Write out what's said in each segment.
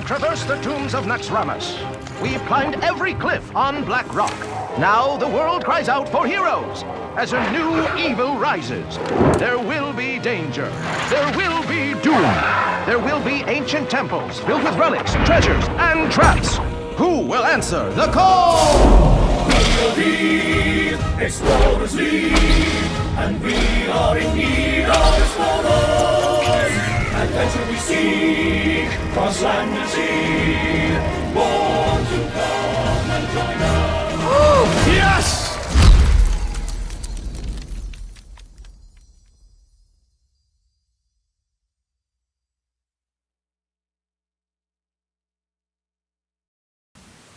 We've traversed the tombs of Naxxramas. We've climbed every cliff on Black Rock. Now the world cries out for heroes. As a new evil rises, there will be danger. There will be doom. There will be ancient temples filled with relics, treasures, and traps. Who will answer the call? Explorers lead, and we are in need of explorers. Adventure we seek, cross land and sea. Born to come and join us. Yes!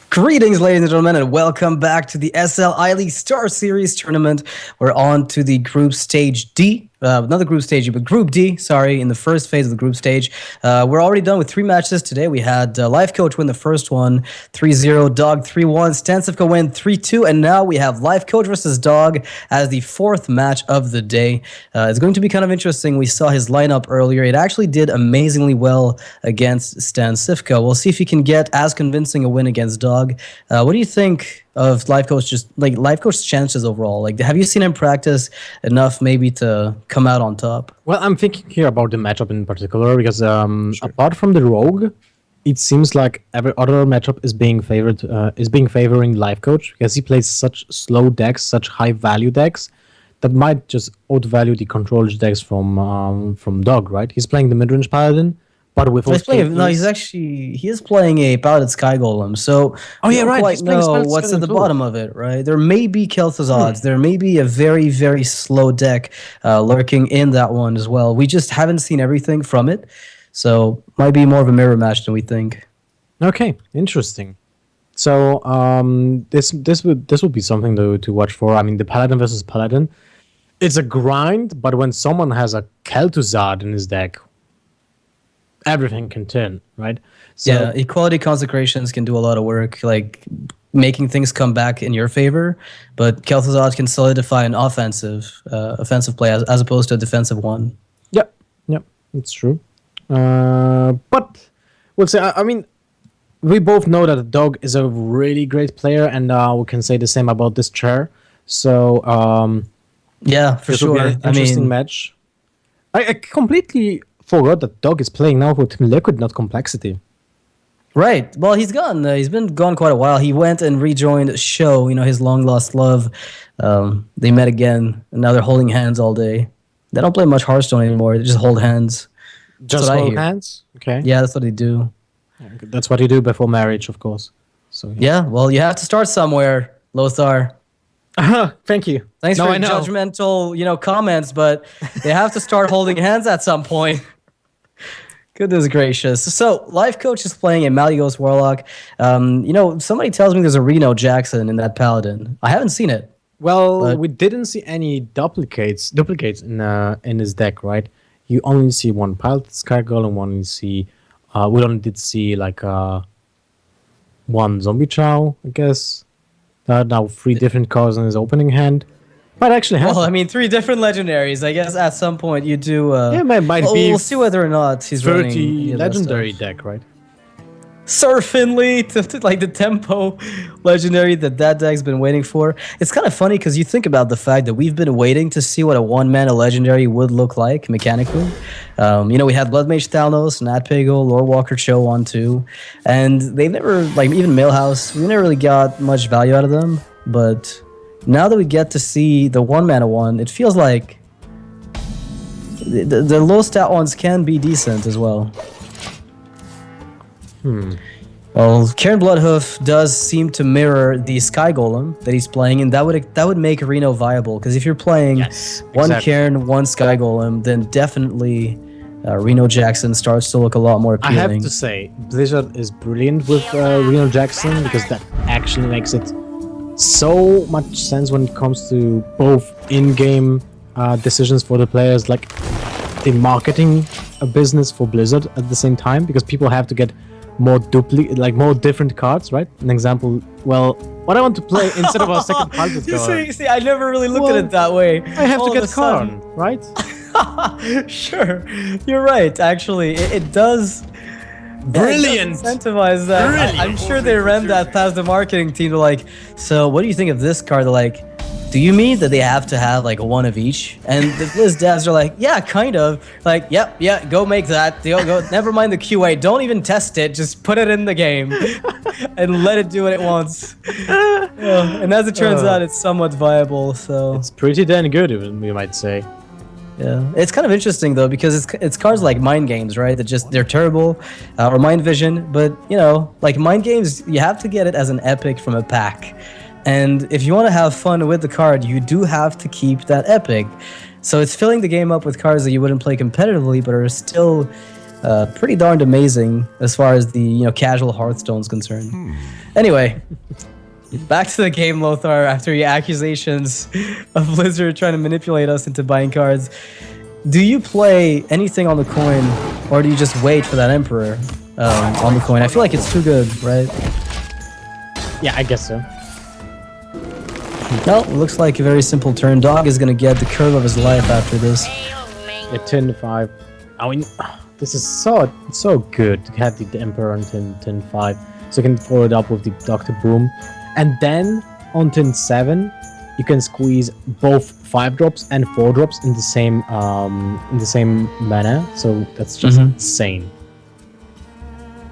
Greetings, ladies and gentlemen, and welcome back to the SL I-League StarSeries tournament. We're on to the group stage D. Not the group stage, but Group D, sorry, in the first phase of the group stage. We're already done with 3 matches today. We had Lifecoach win the first one, 3-0, Dog 3-1, StarSeries win 3-2, and now we have Lifecoach versus Dog as the 4th match of the day. It's going to be kind of interesting. We saw his lineup earlier. It actually did amazingly well against StarSeries. We'll see if he can get as convincing a win against Dog. What do you think of Lifecoach's chances overall? Like, have you seen him practice enough maybe to come out on top? Well, I'm thinking here about the matchup in particular because apart from the Rogue, it seems like every other matchup is being favoring Lifecoach because he plays such slow decks, such high value decks that might just outvalue the controlled decks from Dog, right? He's playing the mid-range Paladin. But with he is playing a Paladin Sky Golem, so we don't quite know what's at the bottom of it, right? There may be Kel'Thuz's odds. There may be a very, very slow deck lurking in that one as well. We just haven't seen everything from it, so might be more of a mirror match than we think. Okay, interesting. So this would be something to watch for. I mean, the Paladin versus Paladin, it's a grind, but when someone has a Kel'Thuz in his deck, everything can turn, right? So, yeah, equality consecrations can do a lot of work, like making things come back in your favor, but Kel'Thuz can solidify an offensive play as opposed to a defensive one. Yep, it's true. But we'll say, I mean, we both know that Dog is a really great player, and we can say the same about this chair. So, yeah, for sure. Will be an interesting match. I completely forgot that Dog is playing now for Team Liquid, not Complexity. Right. Well, he's gone. He's been gone quite a while. He went and rejoined Show, his long-lost love. They met again, and now they're holding hands all day. They don't play much Hearthstone anymore. They just hold hands. Just hold hands? Okay. Yeah, that's what they do. That's what you do before marriage, of course. So yeah, well, you have to start somewhere, Lothar. Thank you. Thanks for judgmental, comments, but they have to start holding hands at some point. Goodness gracious. So, Lifecoach is playing a Malygos Warlock. Somebody tells me there's a Reno Jackson in that Paladin. I haven't seen it. Well, we didn't see any duplicates in his deck, right? You only see one Paladin Sky Golem, we only did see like one Zombie Chow, I guess. Now 3 different cards in his opening hand. But actually, 3 different legendaries. I guess at some point you do. Might be. We'll see whether or not he's 30 running legendary deck, right? Sir Finley, to like the tempo legendary that deck's been waiting for. It's kind of funny because you think about the fact that we've been waiting to see what a 1-mana legendary would look like mechanically. We had Bloodmage Thalnos, Nat Pago, Lore Walker Cho on 2, and they've never, even Millhouse, we never really got much value out of them. But now that we get to see the 1-mana one, it feels like the low stat ones can be decent as well. Well, Cairn Bloodhoof does seem to mirror the Sky Golem that he's playing, and that would make Reno viable. Because if you're playing one Cairn, one Sky Golem, then definitely Reno Jackson starts to look a lot more appealing. I have to say, Blizzard is brilliant with Reno Jackson because that actually makes it so much sense when it comes to both in-game decisions for the players, like the marketing a business for Blizzard at the same time, because people have to get more different cards, right? An example, what I want to play instead of a second Paladin card. See, I never really looked at it that way. I have to get Karn, right? Sure, you're right. Actually, it does Brilliant! Incentivize that. I'm sure they ran that past the marketing team. They're like, so what do you think of this card? They're like, do you mean that they have to have like one of each? And the Blizz devs are like, yeah, kind of. Like, yep, yeah, go make that. Go. Never mind the QA. Don't even test it. Just put it in the game and let it do what it wants. And as it turns out, it's somewhat viable. So It's pretty damn good, even we might say. yeah, it's kind of interesting though because it's cards like Mind Games, right? That just they're terrible, or Mind Vision. But you know, like Mind Games, you have to get it as an epic from a pack. And if you want to have fun with the card, you do have to keep that epic. So it's filling the game up with cards that you wouldn't play competitively, but are still pretty darned amazing as far as the casual Hearthstone is concerned. Anyway, back to the game, Lothar. After your accusations of Blizzard trying to manipulate us into buying cards, do you play anything on the coin, or do you just wait for that Emperor on the coin? I feel like it's too good, right? Yeah, I guess so. No, it looks like a very simple turn. Dog is going to get the curve of his life after this. Yeah, 10-5. I mean, this is so good to have the Emperor on 10-5. So you can follow it up with the Dr. Boom. And then on 10-7, you can squeeze both 5-drops and 4-drops in the same mana. So that's just insane.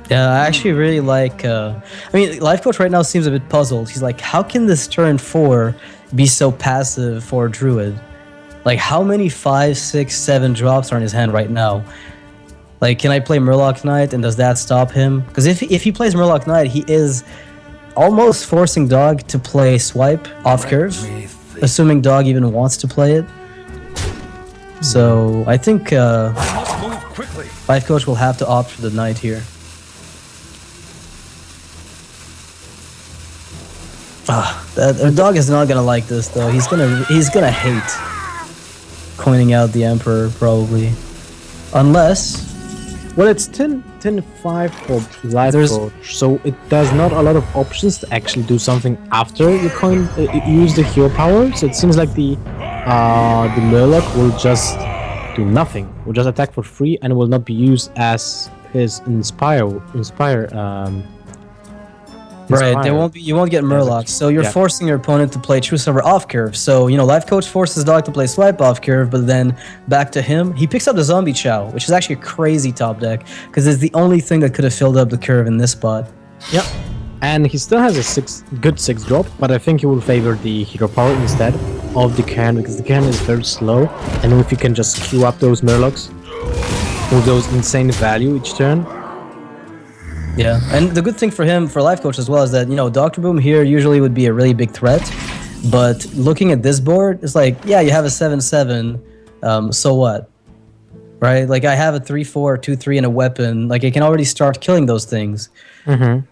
Yeah, I actually really like... I mean, Lifecoach right now seems a bit puzzled. He's like, how can this turn 4 be so passive for a Druid? Like, how many 5, 6, 7 drops are in his hand right now? Like, can I play Murloc Knight, and does that stop him? Because if he plays Murloc Knight, he is almost forcing Dog to play Swipe off curve, assuming Dog even wants to play it. So, I think Lifecoach will have to opt for the Knight here. The Dog is not gonna like this though. He's gonna hate coining out the Emperor probably, unless. Well, it's 10-5 for Lifecoach, so it does not a lot of options to actually do something after you use the hero power. So it seems like the Murloc will just do nothing. Will just attack for free and will not be used as his inspire. Right, you won't get Murloc, so you're forcing your opponent to play True Silver off curve. So, Lifecoach forces Dog to play Swipe off curve, but then back to him, he picks up the Zombie Chow, which is actually a crazy top deck, because it's the only thing that could have filled up the curve in this spot. Yep. And he still has a good 6-drop, but I think he will favor the hero power instead of the Cairn, because the Cairn is very slow, and if you can just queue up those Murlocs with those insane value each turn. Yeah, and the good thing for him, for Lifecoach as well, is that, Dr. Boom here usually would be a really big threat, but looking at this board, it's like, yeah, you have a 7/7, so what? Right? Like, I have a 3/4, 2/3, and a weapon. Like, I can already start killing those things. And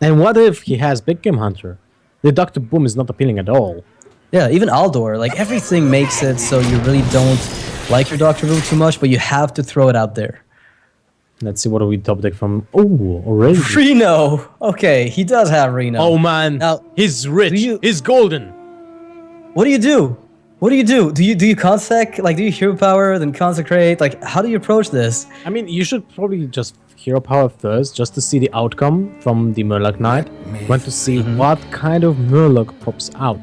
what if he has Big Game Hunter? The Dr. Boom is not appealing at all. Yeah, even Aldor, like, everything makes it so you really don't like your Dr. Boom too much, but you have to throw it out there. Let's see what we top deck from. Oh, already. Reno. Okay, he does have Reno. Oh man, now, he's rich. He's golden. What do you do? What do you do? Do you consec? Like, do you hero power then consecrate? Like, how do you approach this? I mean, you should probably just hero power first, just to see the outcome from the Murloc Knight. Want to see what kind of Murloc pops out,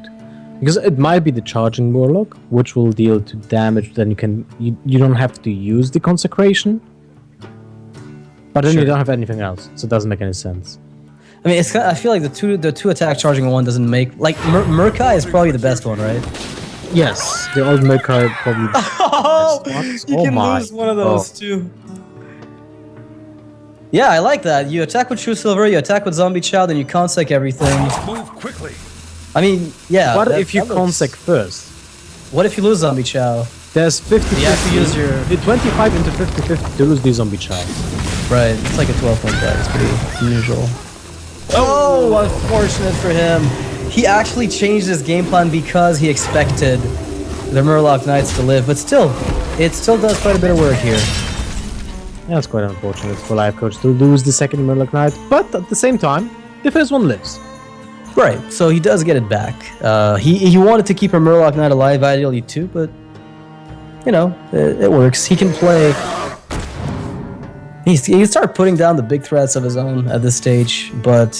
because it might be the charging Murloc, which will deal 2 damage. Then you don't have to use the consecration. But then you don't have anything else, so it doesn't make any sense. I mean, I feel like the two attack charging one doesn't make like Murkai is probably the best one, right? Yes, the old Murkai probably. You can lose one of those too. Yeah, I like that. You attack with True Silver, you attack with Zombie Chow, then you consec everything. Move quickly. I mean, yeah. What if you consec first? What if you lose Zombie Chow? There's 50. You have to use your 25 into 50-50 to lose the Zombie Chow. Right, it's like a 12-point bet. It's pretty unusual. Oh, unfortunate for him. He actually changed his game plan because he expected the Murloc Knights to live, but still, it still does quite a bit of work here. Yeah, it's quite unfortunate for Lifecoach to lose the second Murloc Knight, but at the same time, the first one lives. Right, so he does get it back. He wanted to keep a Murloc Knight alive, ideally too, but it works. He can play. He started putting down the big threats of his own at this stage, but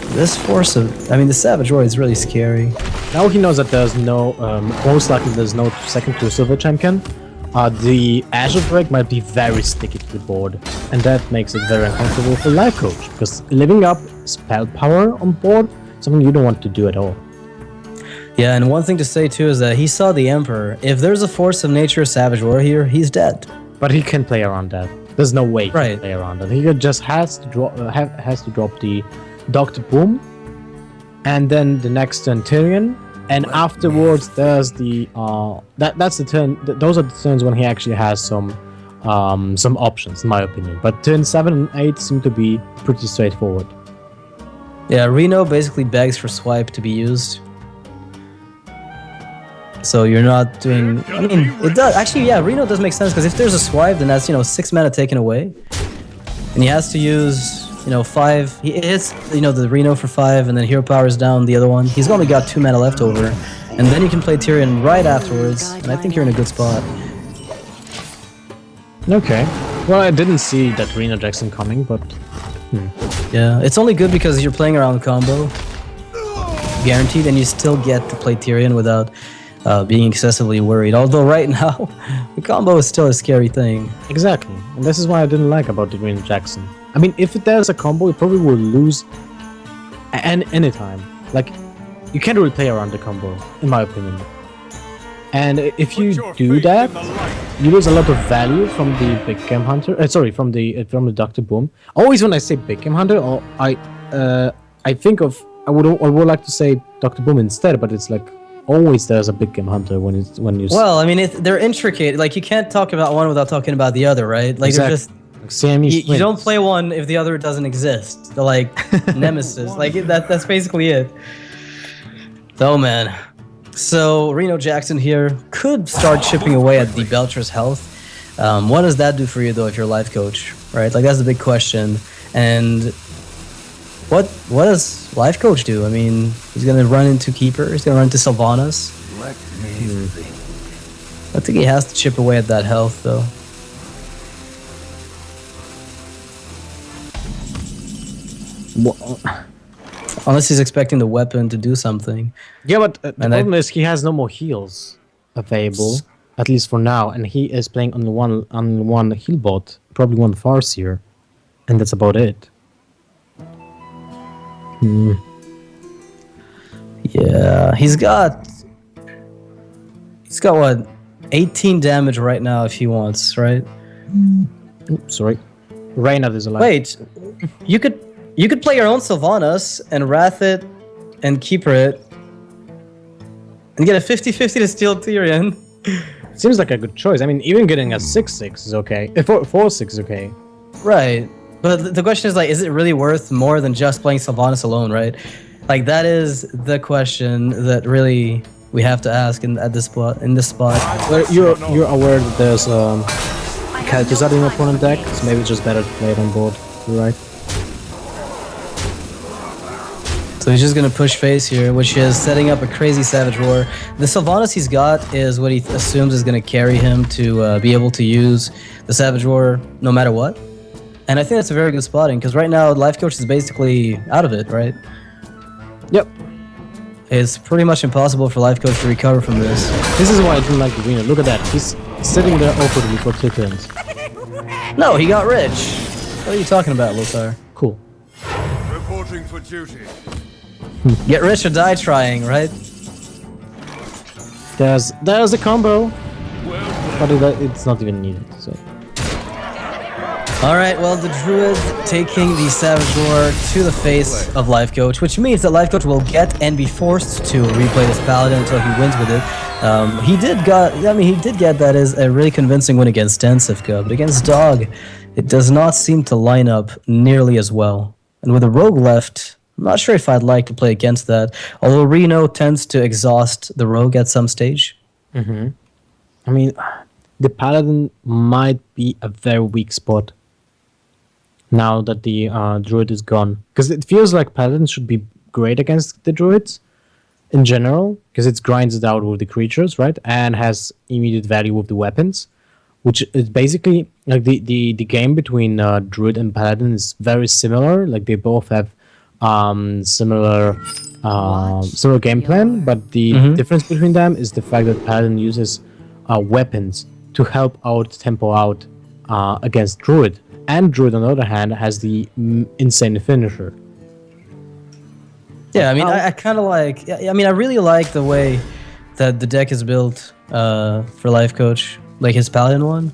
this force of, I mean, the Savage War is really scary. Now he knows that there's no, most likely there's no second to Silver Champion. The Azure Break might be very sticky to the board, and that makes it very uncomfortable for Lifecoach, because living up spell power on board is something you don't want to do at all. Yeah, and one thing to say too is that he saw the Emperor. If there's a force of nature Savage War here, he's dead. But he can play around that. There's no way he Right. can play around that. He just has to drop the Dr. Boom, and then the next turn Tyrion, and afterwards there's the that's the turn. Those are the turns when he actually has some options, in my opinion. But turn 7 and 8 seem to be pretty straightforward. Yeah, Reno basically begs for swipe to be used. So you're not doing. I mean, it does actually. Yeah, Reno does make sense because if there's a swipe, then that's 6 mana taken away, and he has to use 5. He hits the Reno for 5, and then hero powers down the other one. He's only got 2 mana left over, and then you can play Tyrion right afterwards. And I think you're in a good spot. Okay. Well, I didn't see that Reno Jackson coming, but Yeah, it's only good because you're playing around the combo, guaranteed, and you still get to play Tyrion without being excessively worried. Although right now, the combo is still a scary thing. exactly. And this is what I didn't like about the Reno Jackson. I mean, if there's a combo, you probably will lose any time. Like, you can't really play around the combo, in my opinion. And if you do that, you lose a lot of value from the Big Game Hunter. From the Dr. Boom. Always when I say Big Game Hunter, I think of I would like to say Dr. Boom instead, but it's like always there's a Big Game Hunter when you. Well, I mean, they're intricate. Like you can't talk about one without talking about the other, right? Like Exactly. they're just. Siamese You don't twins. play one if the other doesn't exist. They're like nemesis. Like that's basically it. Oh man. So Reno Jackson here could start chipping away at the Belcher's health. What does that do for you though if you're Lifecoach, right? Like that's the big question. And what does Lifecoach do? I mean, he's gonna run into Keeper. He's gonna run into Sylvanas. Let me think. I think he has to chip away at that health though. Unless he's expecting the weapon to do something. Yeah, but the And problem is he has no more heals available, at least for now, and he is playing on one heal bot, probably one Farseer, and that's about it. Yeah, he's got what, 18 damage right now if he wants, right? Oops, sorry. Reynard is alive. Wait, you could play your own Sylvanas and Wrath it and Keeper it and get a 50-50 to steal Tyrion. Seems like a good choice. I mean, even getting a 6/6 is okay. 4/6 is okay. Right. But the question is, like, is it really worth more than just playing Sylvanas alone, right? Like, that is the question that really we have to ask in this spot. But you're aware that there's Calcuzat in opponent deck, so maybe it's just better to play it on board. You're right. So he's just gonna push face here, which is setting up a crazy Savage Roar. The Sylvanas he's got is what he assumes is gonna carry him to be able to use the Savage Roar no matter what. And I think that's a very good spotting, because right now Lifecoach is basically out of it, right? Yep. It's pretty much impossible for Lifecoach to recover from this. This is why I didn't like the winner. Look at that. He's sitting there awkwardly for 2 turns. No, he got rich. What are you talking about, Lothar? Cool. Reporting for duty. Get rich or die trying, right? There's a combo, but it's not even needed. So All right, well, the Druid taking the Savage Roar to the face of Lifecoach, which means that Lifecoach will get and be forced to replay this Paladin until he wins with it. He did get that as a really convincing win against Tensivka, but against Dog, it does not seem to line up nearly as well. And with a Rogue left, I'm not sure if I'd like to play against that, although Reno tends to exhaust the Rogue at some stage. I mean, the Paladin might be a very weak spot now that the Druid is gone. Because it feels like Paladin should be great against the Druids in general, because it grinds it out with the creatures, right? And has immediate value with the weapons. which is basically like the game between Druid and Paladin is very similar. Like they both have similar game plan, but the difference between them is the fact that Paladin uses weapons to help out tempo out against Druid, and Druid on the other hand has the insane finisher. Yeah, I mean, I kind of like. I mean, I really like the way that the deck is built for Lifecoach, like his Paladin one.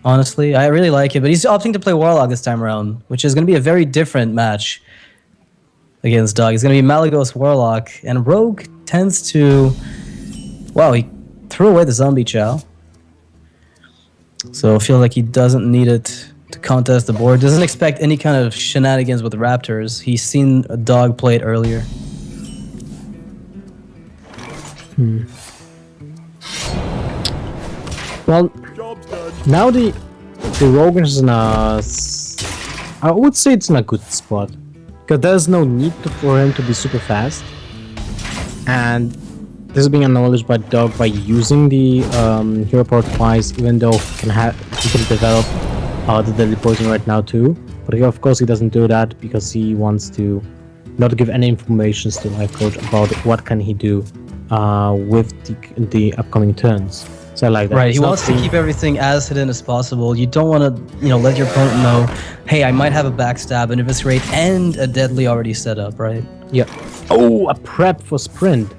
Honestly, I really like it, but he's opting to play Warlock this time around, which is going to be a very different match against Dog. It's going to be Malagos Warlock, and Rogue tends to. Wow, he threw away the Zombie Chow, so I feel like he doesn't need it to contest the board. Doesn't expect any kind of shenanigans with the Raptors. He's seen a Dog play it earlier. Well, now the Rogue is in a. I would say it's in a good spot, because there's no need for him to be super fast, and this is being acknowledged by Dog by using the hero power twice, even though he can develop the deadly poison right now too. But of course he doesn't do that because he wants to not give any information to Lifecoach about what can he do with the upcoming turns. So I like that. Right, he wants to keep everything as hidden as possible. You don't want to, let your opponent know, hey, I might have a backstab, an eviscerate, and a deadly already set up, right? Yeah. Oh, a prep for sprint.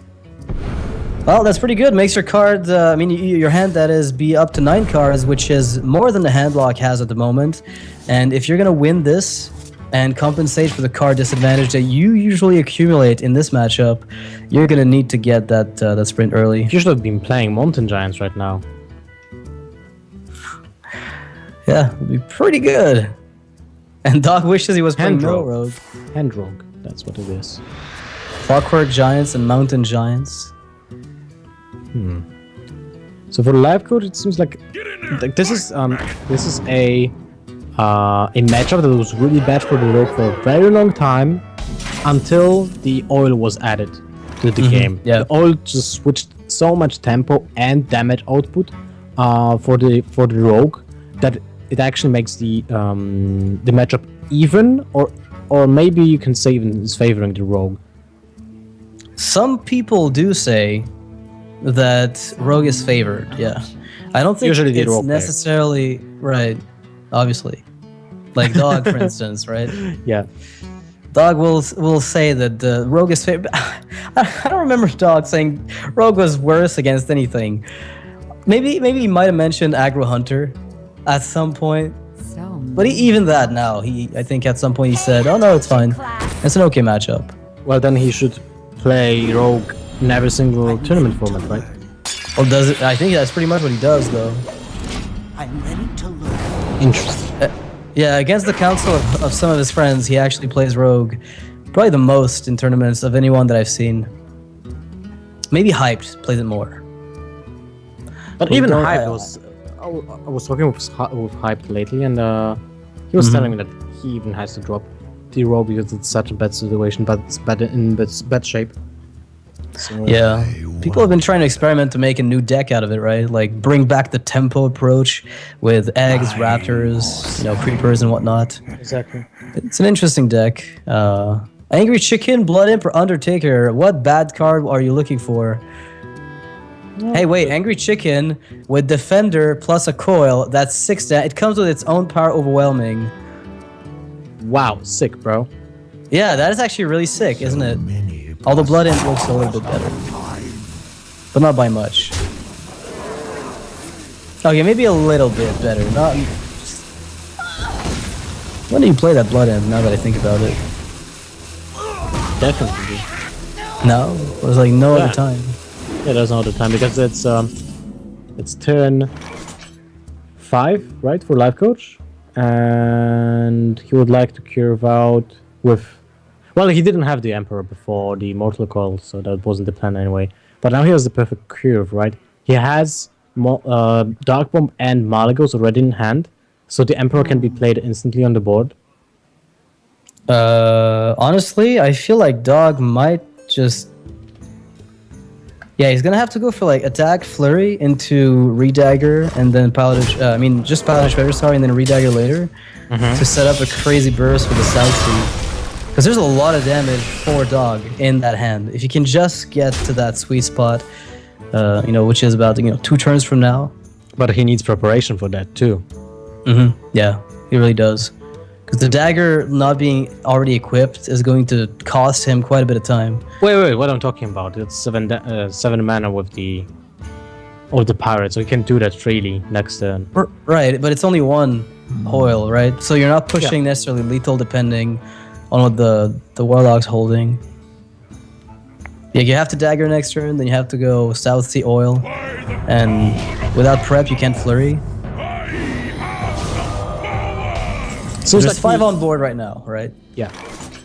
Well, that's pretty good. Makes your card, your hand, that is, be up to 9 cards, which is more than the handlock has at the moment. And if you're going to win this and compensate for the card disadvantage that you usually accumulate in this matchup, you're going to need to get that sprint early. You should have been playing Mountain Giants right now. Yeah, it'd be pretty good. And Doc wishes he was playing Mill Rogue. Hand Rogue, that's what it is. Clockwork Giants and Mountain Giants. So for the Lifecoach, it seems like this is a matchup that was really bad for the Rogue for a very long time, until the oil was added to the game. Yeah. The oil just switched so much tempo and damage output for the Rogue that it actually makes the matchup even, or maybe you can say even is favoring the Rogue. Some people do say that Rogue is favored, yeah. I don't think Usually it's necessarily right, obviously. Like Dog, for instance, right? Yeah. Dog will say that the Rogue is favored. I don't remember Dog saying Rogue was worse against anything. Maybe he might have mentioned Aggro Hunter at some point. But even that now, I think at some point he said, oh no, it's fine. It's an okay matchup. Well, then he should play Rogue in every single tournament format, right? Well, does it? I think that's pretty much what he does, though. I'm ready to learn. Interesting. Yeah, against the council of some of his friends, he actually plays Rogue probably the most in tournaments of anyone that I've seen. Maybe Hyped plays it more. But even Hyped was... I was talking with Hyped lately, and he was telling me that he even has to drop the Rogue because it's such a bad situation, but it's bad shape. So, yeah, people have been trying to experiment to make a new deck out of it, right? Like bring back the tempo approach with eggs, raptors, creepers and whatnot. Exactly. It's an interesting deck. Angry Chicken, Blood Imp, or Undertaker. What bad card are you looking for? Hey, wait, Angry Chicken with Defender plus a coil. That's 6. It comes with its own power overwhelming. Wow, sick, bro. Yeah, that is actually really sick, isn't it? Although Blood Imp looks a little bit better. But not by much. Okay, maybe a little bit better. Not. When do you play that Blood Imp, now that I think about it? Definitely. No? It was like no other time. Yeah, there's no other time because it's turn 5, right, for Lifecoach, and he would like to curve out with. Well, he didn't have the Emperor before the Mortal Coil, so that wasn't the plan anyway. But now he has the perfect curve, right? He has Dark Bomb and Malagos already in hand, so the Emperor can be played instantly on the board. Honestly, I feel like Dog might just Yeah, he's gonna have to go for like attack, flurry into redagger, and then pilotage. Just pilotage favor, sorry, and then redagger later to set up a crazy burst with the South Sea. Because there's a lot of damage for Dog in that hand. If you can just get to that sweet spot, which is about 2 turns from now. But he needs preparation for that too. Yeah, he really does. Because the dagger not being already equipped is going to cost him quite a bit of time. Wait, what I'm talking about? It's 7 mana with the pirate, so he can do that freely next turn. Right, but it's only 1 oil, right? So you're not pushing necessarily lethal depending on what the warlock's holding. Yeah, you have to dagger next turn, then you have to go South Sea oil, and without prep you can't flurry. So there's 5 on board right now, right? Yeah.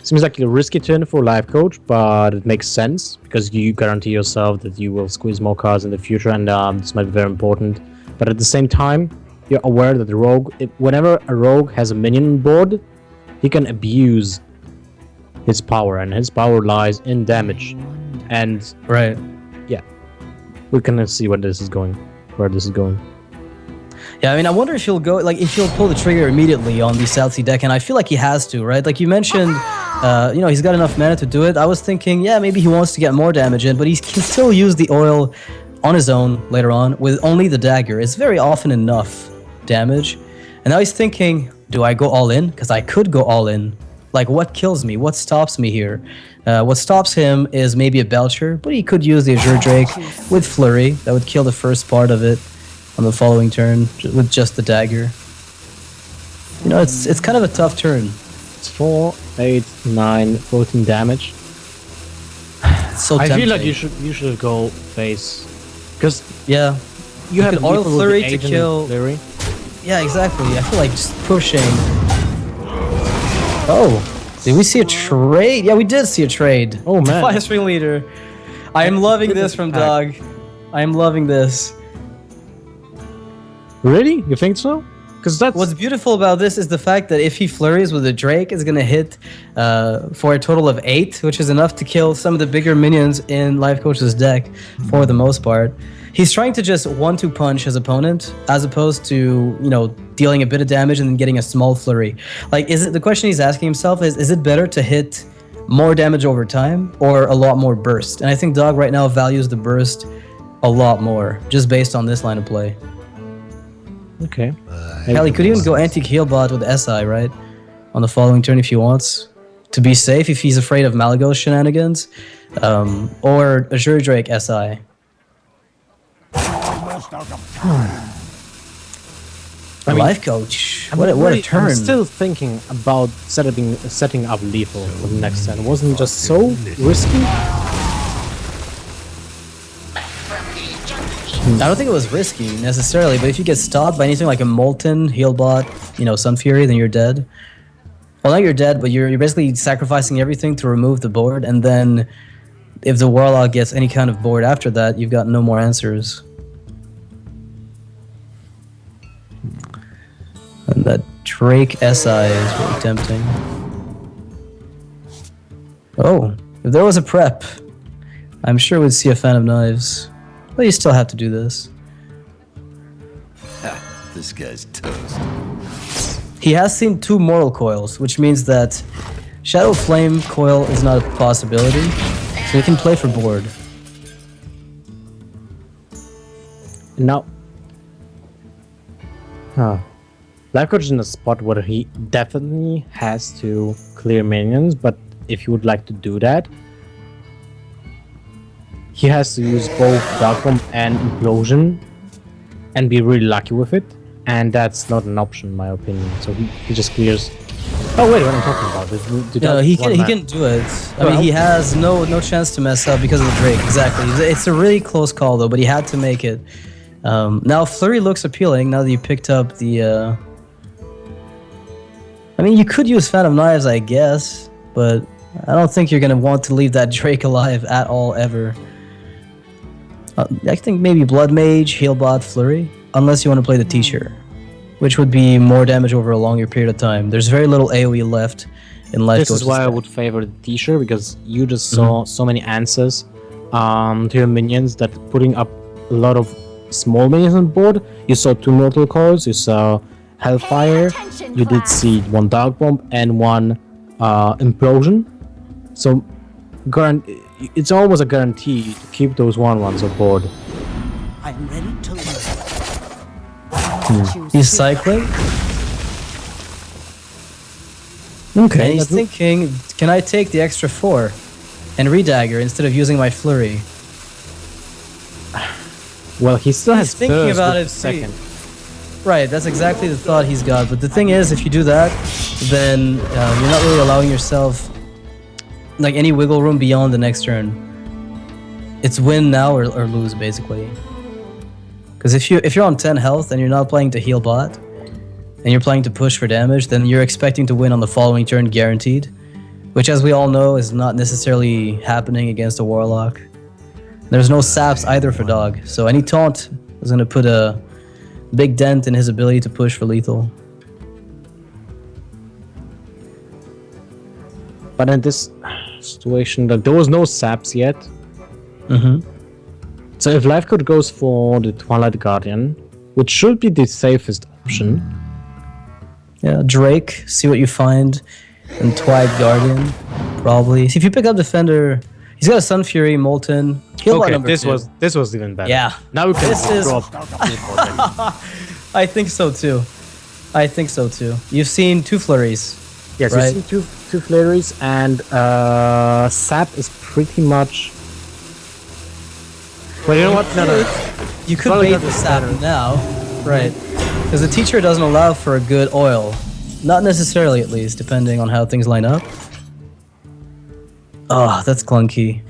Seems like a risky turn for Lifecoach, but it makes sense because you guarantee yourself that you will squeeze more cards in the future, and this might be very important. But at the same time, you're aware that the rogue, whenever a rogue has a minion on board, he can abuse his power, and his power lies in damage. And right, yeah, we can see where this is going. Yeah, I wonder if he'll if he'll pull the trigger immediately on the South Sea deck, and I feel like he has to, right? Like you mentioned, he's got enough mana to do it. I was thinking, yeah, maybe he wants to get more damage in, but he can still use the oil on his own later on with only the dagger. It's very often enough damage. And now he's thinking, do I go all in? Because I could go all in. Like, what kills me? What stops me here? What stops him is maybe a Belcher, but he could use the Azure Drake with Flurry. That would kill the first part of it on the following turn with just the dagger. It's kind of a tough turn. It's 4, 8, 9, 14 damage. It's so I tempting. feel like you should go face, because yeah, you have oil Flurry to agent kill. Flurry. Yeah, exactly. I feel like just pushing. Oh, did we see a trade? Yeah, we did see a trade. Oh man, Defiance Ringleader. I am loving this from Dog. I am loving this. Really? You think so? Because that's what's beautiful about this is the fact that if he flurries with a Drake, it's gonna hit for a total of 8, which is enough to kill some of the bigger minions in Lifecoach's deck for the most part. He's trying to just 1-2 punch his opponent as opposed to dealing a bit of damage and then getting a small flurry. Like, the question he's asking himself is it better to hit more damage over time or a lot more burst? And I think Dog right now values the burst a lot more just based on this line of play. Okay. Hell, he could even go Antique Healbot with SI, right? On the following turn if he wants. To be safe if he's afraid of Malagos shenanigans. Or Azure Drake SI. Lifecoach. What a turn. I'm still thinking about setting up lethal for the next turn. Wasn't it just so risky? I don't think it was risky necessarily, but if you get stopped by anything like a Molten, Healbot, Sun Fury, then you're dead. Well, not you're dead, but you're basically sacrificing everything to remove the board, and then if the Warlock gets any kind of board after that, you've got no more answers. And that Drake SI is really tempting. Oh, if there was a prep, I'm sure we'd see a Fan of Knives. But you still have to do this. This guy's toast. He has seen 2 Mortal Coils, which means that Shadow Flame Coil is not a possibility, so he can play for board. Now, Lifecoach is in a spot where he definitely has to clear minions, but if you would like to do that, he has to use both Darkroom and Implosion and be really lucky with it, and that's not an option in my opinion. So he just clears. Oh wait, what am I talking about? No, he can do it. I mean, he has no chance to mess up because of the Drake. Exactly. It's a really close call though, but he had to make it. Now Flurry looks appealing now that you picked up the. I mean, you could use Fan of Knives, I guess, but I don't think you're gonna want to leave that Drake alive at all ever. I think maybe Blood Mage, Healbot, Flurry, unless you want to play the T-shirt, which would be more damage over a longer period of time. There's very little AoE left in Lifecoach's This is why I deck. would favor the T-shirt, because you just saw so many answers to your minions that putting up a lot of small minions on board. You saw 2 mortal cores, you saw Hellfire, you did see 1 Dark Bomb and 1 Implosion. So it's almost a guarantee to keep those 1/1s on board. I'm ready to learn. He's cycling. Okay. And he's thinking, can I take the extra 4 and redagger instead of using my flurry? Well, he still has thinking thirst about with it, the second. Right, that's exactly the thought he's got. But the thing is, if you do that, then you're not really allowing yourself like any wiggle room beyond the next turn. It's win now or lose, basically. Because if you're on 10 health and you're not playing to heal bot, and you're playing to push for damage, then you're expecting to win on the following turn guaranteed, which, as we all know, is not necessarily happening against a Warlock. There's no saps either for Dog, so any taunt is going to put a big dent in his ability to push for lethal. But in this situation, there was no saps yet. So if Lifecoach goes for the Twilight Guardian, which should be the safest option. Yeah, Drake, see what you find, and Twilight Guardian, probably. See, if you pick up Defender, he's got a Sun Fury, Molten. Okay, this was even better. Yeah. Now we can This drop. I think so too. I think so too. You've seen 2 flurries. Yes, right? you see two flurries, and Sap is pretty much. Well, you know what? No. You could bait the sap now, right? Because the teacher doesn't allow for a good oil. Not necessarily, at least, depending on how things line up. Oh, that's clunky.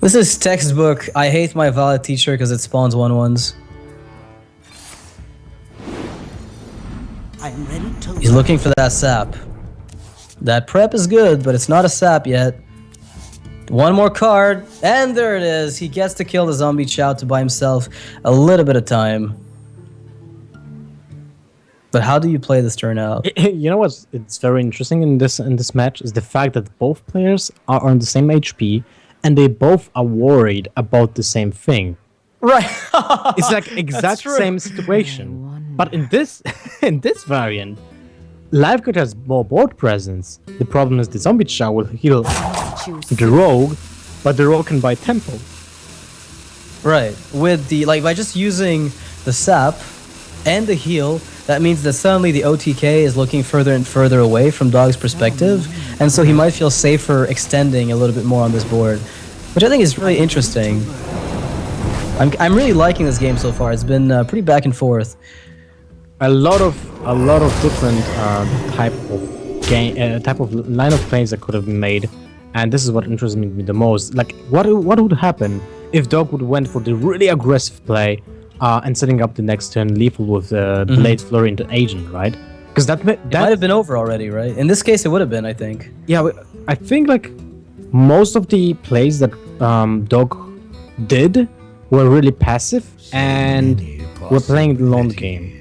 This is textbook. I hate my valid teacher because it spawns 1/1s. I'm ready to He's looking for that sap. That prep is good, but it's not a sap yet. 1 more card, and there it is. He gets to kill the zombie chow to buy himself a little bit of time. But how do you play this turn out? You know what's it's very interesting in this match is the fact that both players are on the same HP, and they both are worried about the same thing. Right. It's like exact same situation. But in this variant, Lifecoach has more board presence. The problem is the zombie chow will heal the rogue, but the rogue can buy tempo. Right. With the by just using the sap and the heal, that means that suddenly the OTK is looking further and further away from Dog's perspective, and so he might feel safer extending a little bit more on this board, which I think is really interesting. I'm really liking this game so far. It's been pretty back and forth. A lot of different type of line of plays that could have been made, and this is what interests me the most. Like, what would happen if Dog would went for the really aggressive play and setting up the next turn lethal with Blade Flurry into Agent, right? Because that might have been over already, right? In this case, it would have been, I think. Yeah, I think like most of the plays that Dog did were really passive and were playing the long game.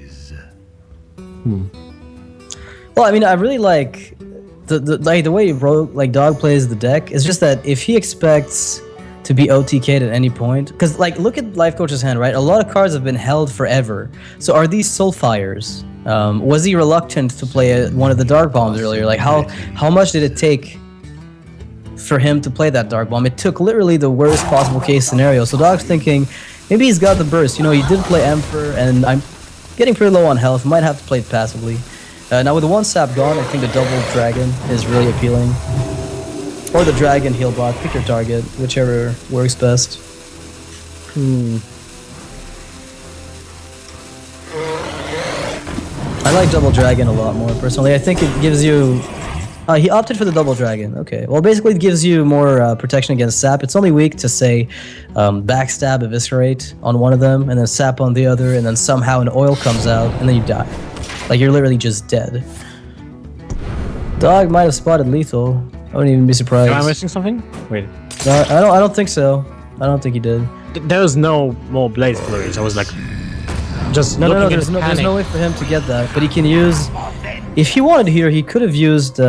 Well, I mean, I really like the way Dog plays the deck. Is just that if he expects to be OTK'd at any point, because look at Lifecoach's hand, right? A lot of cards have been held forever. So are these Soulfires? Was he reluctant to play one of the Dark Bombs earlier? Like how much did it take for him to play that Dark Bomb? It took literally the worst possible case scenario. So Dog's thinking maybe he's got the burst. You know, he did play Emperor, and I'm getting pretty low on health. Might have to play it passively. Now with the 1 sap gone, I think the double dragon is really appealing. Or the dragon heal bot, pick your target, whichever works best. I like double dragon a lot more personally. I think it gives you... he opted for the double dragon. Okay, well basically it gives you more protection against sap. It's only weak to say backstab, eviscerate on one of them, and then sap on the other, and then somehow an oil comes out, and then you die. Like, you're literally just dead. Dog might have spotted lethal. I wouldn't even be surprised. Am I missing something? Wait. No, I don't think so. I don't think he did. There was no more Blade Flurries. I was like, just no. There's no way for him to get that. But he can use. If he wanted here, he could have used.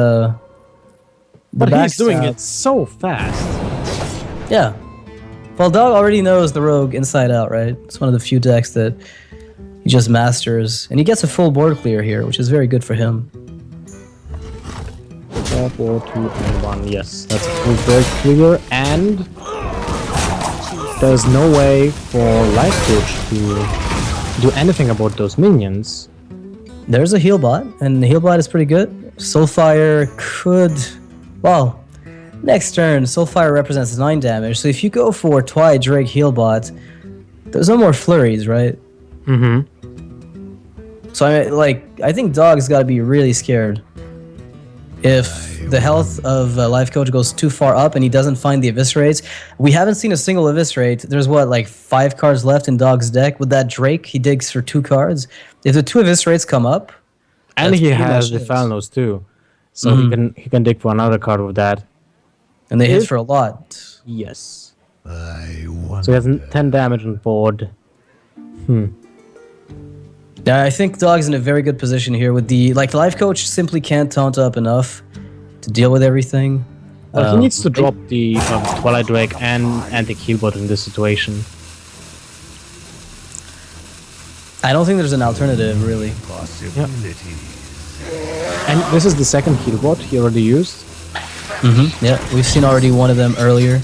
The But he's doing backstab- it so fast. Yeah. Well, Dog already knows the rogue inside out, right? It's one of the few decks that he just masters. And he gets a full board clear here, which is very good for him. 4, 4, 2, and 1. Yes, that's a full board clear. And there's no way for Lifecoach to do anything about those minions. There's a heal bot, and the heal bot is pretty good. Soulfire could... Well, next turn, Soulfire represents 9 damage, so if you go for Twilight Drake heal bot, there's no more flurries, right? Mm-hmm. So I think Dog's got to be really scared if the health of Lifecoach goes too far up and he doesn't find the eviscerates. We haven't seen a single eviscerate. There's like 5 cards left in Dog's deck. With that Drake, he digs for 2 cards. If the 2 eviscerates come up, And that's he pretty has much the it. Falnos too, so he can dig for another card with that. And they hit If- for a lot. Yes. I So wonder. he has 10 damage on board. Yeah, I think Dog's in a very good position here with the Lifecoach simply can't taunt up enough to deal with everything. Well, he needs to drop the Twilight Drake and Anti-Keelbot in this situation. I don't think there's an alternative, really. Possibilities. And this is the second Keelbot he already used. Yeah, we've seen already one of them earlier.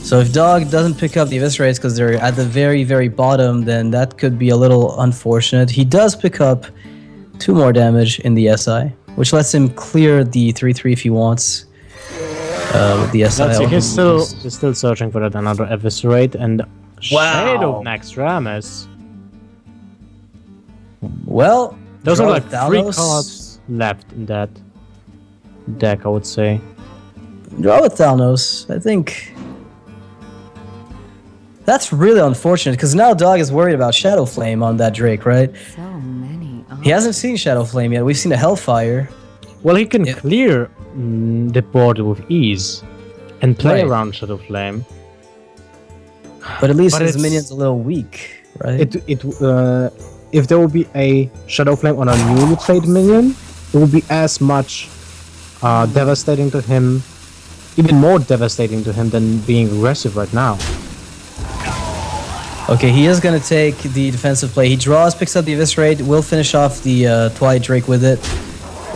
So if Dog doesn't pick up the eviscerates because they're at the very, very bottom, then that could be a little unfortunate. He does pick up 2 more damage in the SI, which lets him clear the 3-3 if he wants. With the SI. Let's see, on. he's still searching for that another Eviscerate and Shadow next Ramus. Well, Those draw are like with 3 Thanos. cards left in that deck, I would say. Draw with Thalnos. I think that's really unfortunate because now Dog is worried about Shadow Flame on that Drake, right? So many. He hasn't seen Shadow Flame yet. We've seen a Hellfire. Well, he can clear the board with ease and play Right. around Shadow Flame. But at least But his it's- minion's a little weak, right? If there would be a Shadow Flame on a newly played minion, it would be as much devastating to him, even more devastating to him than being aggressive right now. Okay, he is going to take the defensive play. He draws, picks up the Eviscerate, will finish off the Twilight Drake with it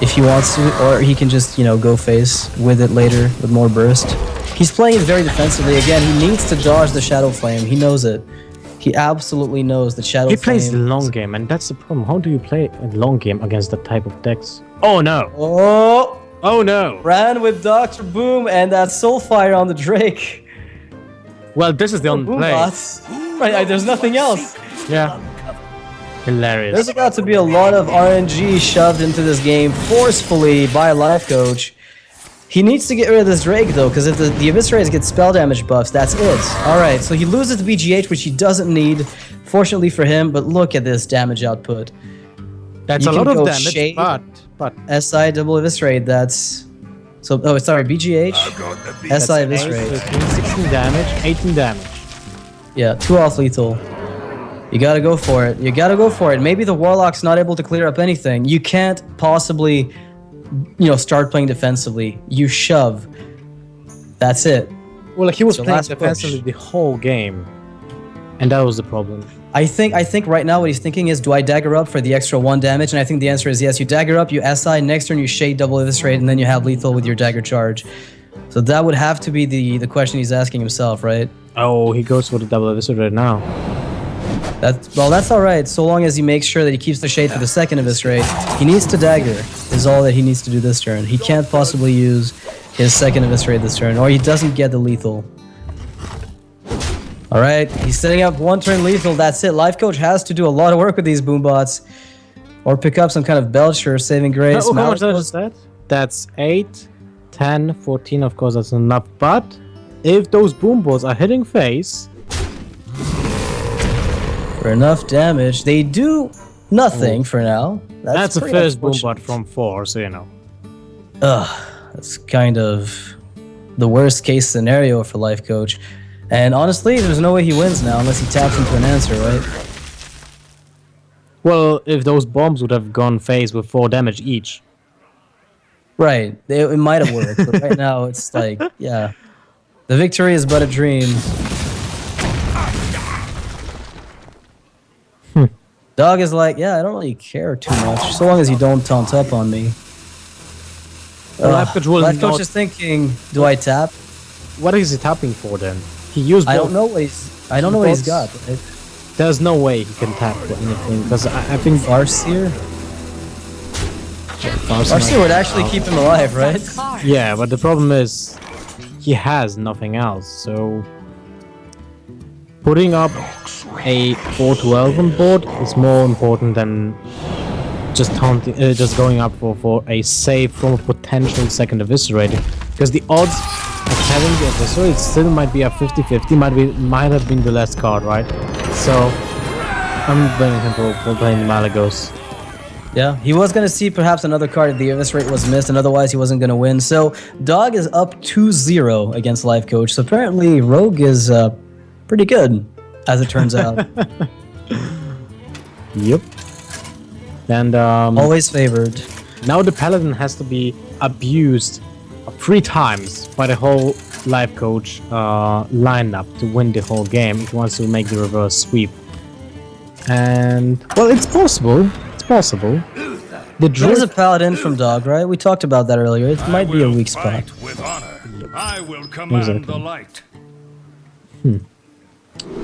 if he wants to, or he can just, go face with it later with more burst. He's playing it very defensively. Again, he needs to dodge the Shadow Flame. He knows it. He absolutely knows that Shadow He Flame... plays the long game, and that's the problem. How do you play a long game against that type of decks? Oh no! Oh! Oh no! Ran with Dr. Boom and that Soulfire on the Drake. Well, this is the only Boom play. bots. Right, there's nothing else. Yeah. Hilarious. There's about to be a lot of RNG shoved into this game forcefully by Lifecoach. He needs to get rid of this Drake, though, because if the Eviscerates get spell damage buffs, that's it. Alright, so he loses the BGH, which he doesn't need, fortunately for him, but look at this damage output. That's you a can lot of go damage, Shade. but SI double Eviscerate, that's... So, oh, sorry, BGH, SI Eviscerate. 15, 16 damage, 18 damage. Yeah, 2 off lethal. You gotta go for it. You gotta go for it. Maybe the Warlock's not able to clear up anything. You can't possibly, start playing defensively. You shove. That's it. Well, he was So playing last defensively push. the whole game, and that was the problem. I think right now what he's thinking is, do I dagger up for the extra 1 damage? And I think the answer is yes. You dagger up, you SI, next turn you shade double eviscerate, and then you have lethal with your dagger charge. So that would have to be the question he's asking himself, right? Oh, he goes for the double eviscerate now. That's all right, so long as he makes sure that he keeps the shade for the second eviscerate. He needs to dagger, is all that he needs to do this turn. He can't possibly use his second eviscerate this turn, or he doesn't get the lethal. All right, he's setting up 1 turn lethal, that's it. Lifecoach has to do a lot of work with these boombots, or pick up some kind of Belcher, Saving Grace. Oh, how much Malachos- is that? That's 8, 10, 14, of course that's enough, but if those boom balls are hitting face, For enough damage, they do nothing for now. that's the pretty first boom unfortunate. bot from 4, so you know. Ugh, that's kind of the worst case scenario for Lifecoach. And honestly, there's no way he wins now unless he taps into an answer, right? Well, if those bombs would have gone phase with 4 damage each. Right. It might have worked, but right now it's like, yeah. The victory is but a dream. Dog is like, yeah, I don't really care too much, so long as you don't taunt up on me. Lifecoach will Lifecoach not- is thinking, do I tap? What is he tapping for then? He used. I both. don't know what he's got. Right? There's no way he can tap for anything because I think Farseer? Farseer would actually keep him alive, right? Yeah, but the problem is he has nothing else. So putting up a 4-12 on board is more important than just taunting, just going up for a save from a potential second eviscerator, because the odds of having the eviscerate still might be a 50-50, might have been the last card, right? So I'm blaming him for playing the Malagos. Yeah, he was going to see perhaps another card if the eviscerate was missed, and otherwise he wasn't going to win. So Dog is up 2-0 against Lifecoach. So apparently Rogue is pretty good, as it turns out. Yep. And Always favored. now the Paladin has to be abused 3 times by the whole Lifecoach lineup to win the whole game if he wants to make the reverse sweep. And well, it's possible. It's possible. The There is a Druid, Paladin from Dog, right? We talked about that earlier. It might be a weak spot. Fight with honor. I will command the light.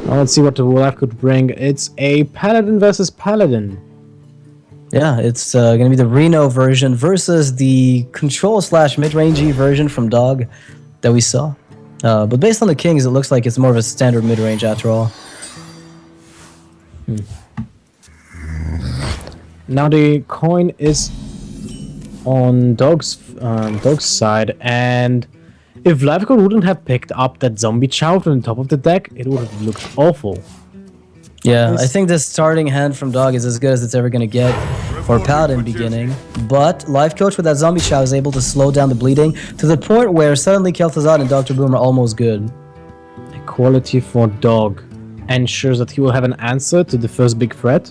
let's see what the Life could bring. It's a Paladin versus Paladin. Yeah, it's going to be the Reno version versus the control/mid-rangey version from Dog that we saw. But based on the Kings, it looks like it's more of a standard mid-range after all. Now the coin is on Dog's side, and if Lifecoach wouldn't have picked up that zombie chow from the top of the deck, it would have looked awful. Yeah, I think this starting hand from Dog is as good as it's ever going to get for Paladin beginning. But Lifecoach with that zombie chow is able to slow down the bleeding to the point where suddenly Kel'Thuzad and Dr. Boom are almost good. Equality for Dog ensures that he will have an answer to the first big threat.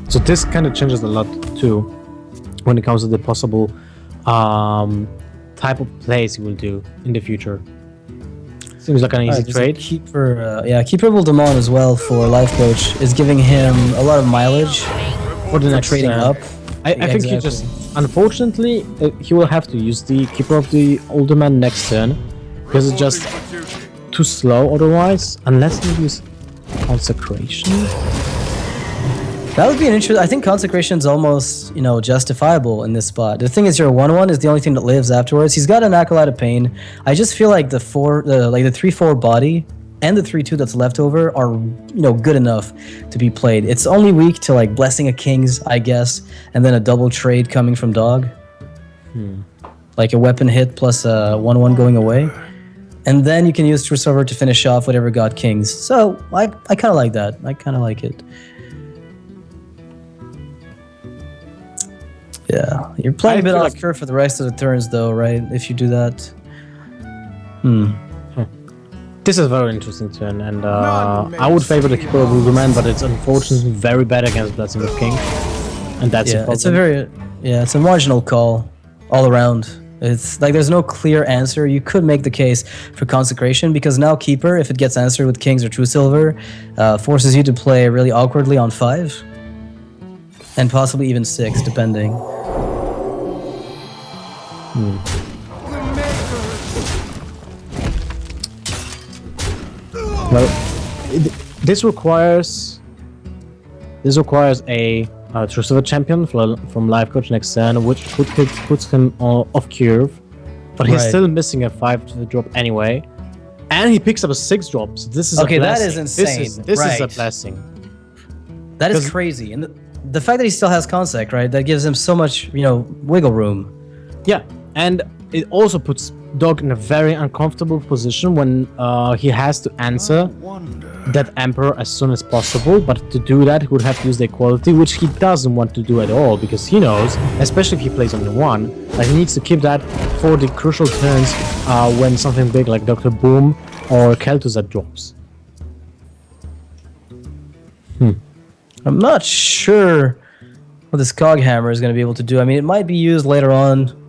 So this kind of changes a lot too when it comes to the possible type of plays he will do in the future. Seems like an easy There's a trade. Keeper Demon as well for Lifecoach is giving him a lot of mileage For the for next trading turn. up. I think he just, unfortunately, he will have to use the Keeper of the Older Man next turn because it's just too slow otherwise, unless he use Consecration. That would be an interesting. I think Consecration's almost, justifiable in this spot. The thing is, your 1/1 is the only thing that lives afterwards. He's got an Acolyte of Pain. I just feel like the 3/4 body and the 3/2 that's left over are, good enough to be played. It's only weak to like Blessing of Kings, I guess, and then a double trade coming from Dog. Like a weapon hit plus a 1/1 going away. And then you can use True Silver to finish off whatever got Kings. So I kind of like that. I kind of like it. Yeah, you're playing I a bit feel off like- curve for the rest of the turns, though, right? If you do that. This is a very interesting turn, and I would favor the Keeper of Older Man, but it's unfortunately very bad against Blessing of King, and that's a Yeah, problem. it's a marginal call all around. It's like there's no clear answer. You could make the case for Consecration because now Keeper, if it gets answered with Kings or True Silver, forces you to play really awkwardly on 5. And possibly even 6, depending. Well, this requires a True Silver champion from Lifecoach next turn, which puts him off curve, but he's Right. still missing a 5 to the drop anyway, and he picks up a 6 drop. So this is Okay, a that blessing. is insane. This is a Right. blessing. That is 'Cause- crazy. And the fact that he still has Consec, right? That gives him so much, wiggle room. Yeah, and it also puts Dog in a very uncomfortable position when he has to answer that Emperor as soon as possible. But to do that, he would have to use the equality, which he doesn't want to do at all because he knows, especially if he plays on the 1, that he needs to keep that for the crucial turns when something big like Dr. Boom or Kel'Thuzad drops. I'm not sure. what this cog hammer is going to be able to do. I mean, it might be used later on.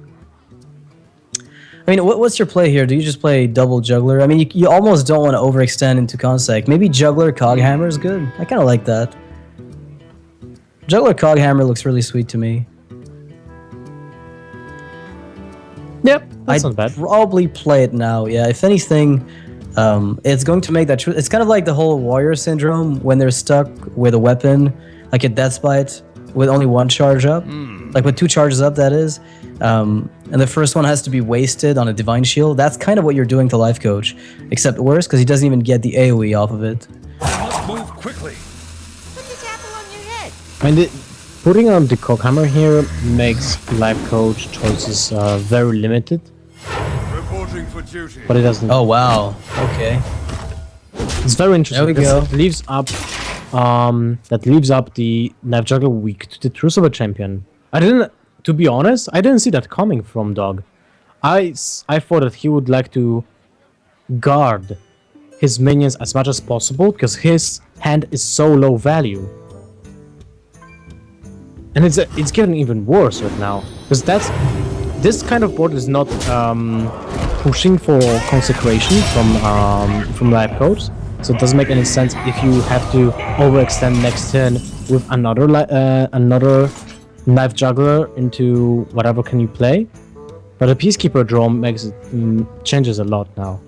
I mean, what's your play here? Do you just play double juggler? I mean, you almost don't want to overextend into consec. Maybe juggler cog hammer is good. I kind of like that. Juggler cog hammer looks really sweet to me. Yep, that's not bad. I'd probably play it now. Yeah, if anything, it's going to make that. It's kind of like the whole warrior syndrome when they're stuck with a weapon, like a death bite, with only one charge up, like with 2 charges up. That is. And the first one has to be wasted on a divine shield. That's kind of what you're doing to Lifecoach, except worse because he doesn't even get the AoE off of it. Must move quickly. Put this apple on your head. I mean, putting on the cog hammer here makes Lifecoach choices very limited, Reporting for duty. but it doesn't. Oh wow. Okay. It's very interesting. There we because go. It leaves up, that leaves up the knife juggler weak to the Crucible champion. To be honest, I didn't see that coming from Dog. I thought that he would like to guard his minions as much as possible because his hand is so low value. And it's getting even worse right now because this kind of board is not pushing for consecration from Lifecoach, so it doesn't make any sense if you have to overextend next turn with another knife juggler into whatever can you play. But a Peacekeeper draw makes it changes a lot now.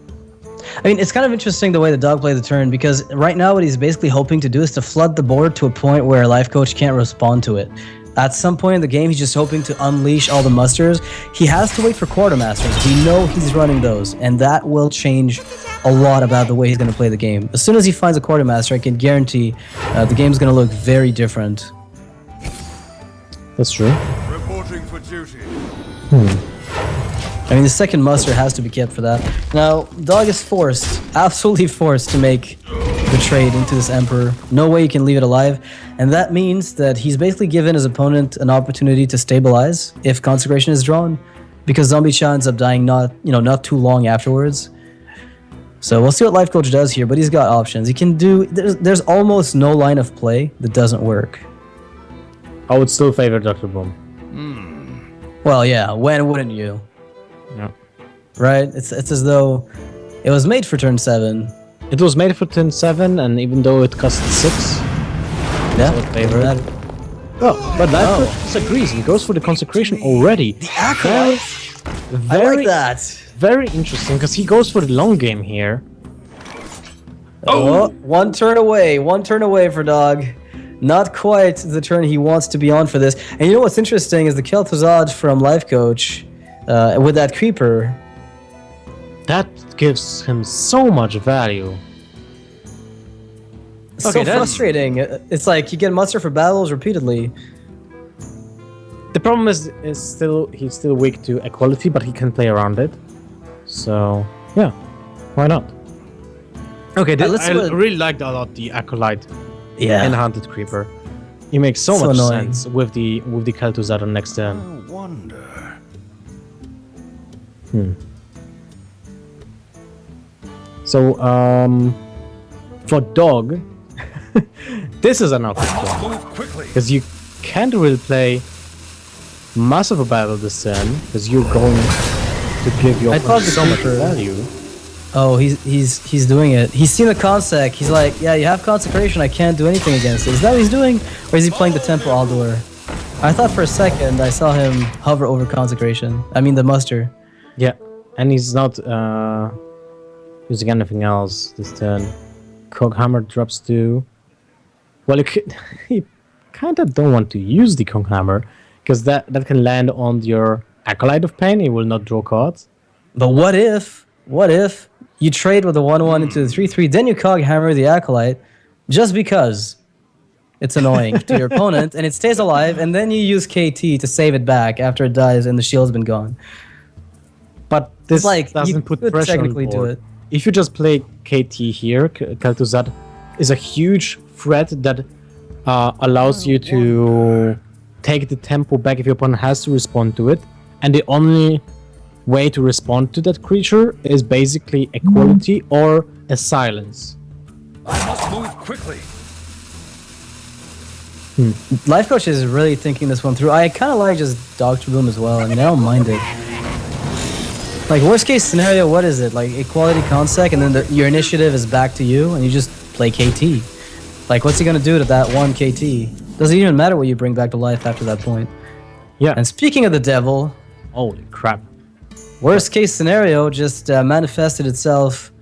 I mean, it's kind of interesting the way the dog plays the turn, because right now what he's basically hoping to do is to flood the board to a point where Lifecoach can't respond to it. At some point in the game, he's just hoping to unleash all the musters. He has to wait for quartermasters. We know he's running those, and that will change a lot about the way he's going to play the game. As soon as he finds a quartermaster, I can guarantee the game's going to look very different. That's true. Reporting for duty. I mean, the second muster has to be kept for that. Now, Dog is forced, absolutely forced, to make the trade into this Emperor. No way he can leave it alive. And that means that he's basically given his opponent an opportunity to stabilize if Consecration is drawn, because Zombie Chow ends up dying not too long afterwards. So we'll see what Lifecoach does here, but he's got options. He can do... There's almost no line of play that doesn't work. I would still favor Dr. Boom. Well, yeah, when wouldn't you? Yeah. Right? It's as though it was made for turn 7. It was made for turn 7, and even though it cost 6, Yeah, would favor it. Oh, but Lifecoach disagrees. He goes for the consecration already. The Acolyte? I like that. Very interesting, because he goes for the long game here. Oh, one turn away for Dog. Not quite the turn he wants to be on for this. And you know what's interesting is the Kel'Thuzad from Lifecoach with that creeper. That gives him so much value. It's Okay, so then. frustrating. It's like you get muster for battles repeatedly. The problem is he's still weak to equality, but he can play around it. So yeah, why not? Okay, let's I do it. really liked a lot the Acolyte Yeah. and Hunted Creeper. He makes so So much annoying. sense with the Kel'Thuzad on next turn. I wonder. So for Dog, this is an awkward one Move quickly. because you can't really play much of a battle this turn because you're going to give your I thought opponent the so much Creeper- value. Oh, he's doing it. He's seen the consec. He's like, yeah, you have consecration. I can't do anything against it. Is that what he's doing, or is he playing the Temple Aldor? I thought for a second I saw him hover over consecration. I mean the muster. Yeah, and he's not using anything else this turn. Coghammer drops to... Well, he kind of don't want to use the Coghammer, because that can land on your Acolyte of Pain. He will not draw cards. But what if you trade with the 1/1 into the 3/3, then you Coghammer the Acolyte, just because it's annoying to your opponent, and it stays alive, and then you use KT to save it back after it dies and the shield's been gone. But this like, you doesn't put could pressure technically on do board. it. If you just play KT here, Kel'Thuzad is a huge threat that allows you to take the tempo back if your opponent has to respond to it. And the only way to respond to that creature is basically equality or a silence. I must move quickly. Lifecoach is really thinking this one through. I kind of like just Dog to Boom as well. I mean, I don't mind it. Like, worst case scenario, what is it? Like, equality consec, and then your initiative is back to you, and you just play KT. Like, what's he gonna do to that one KT? Doesn't even matter what you bring back to life after that point. Yeah. And speaking of the devil, Holy crap. worst case scenario just manifested itself.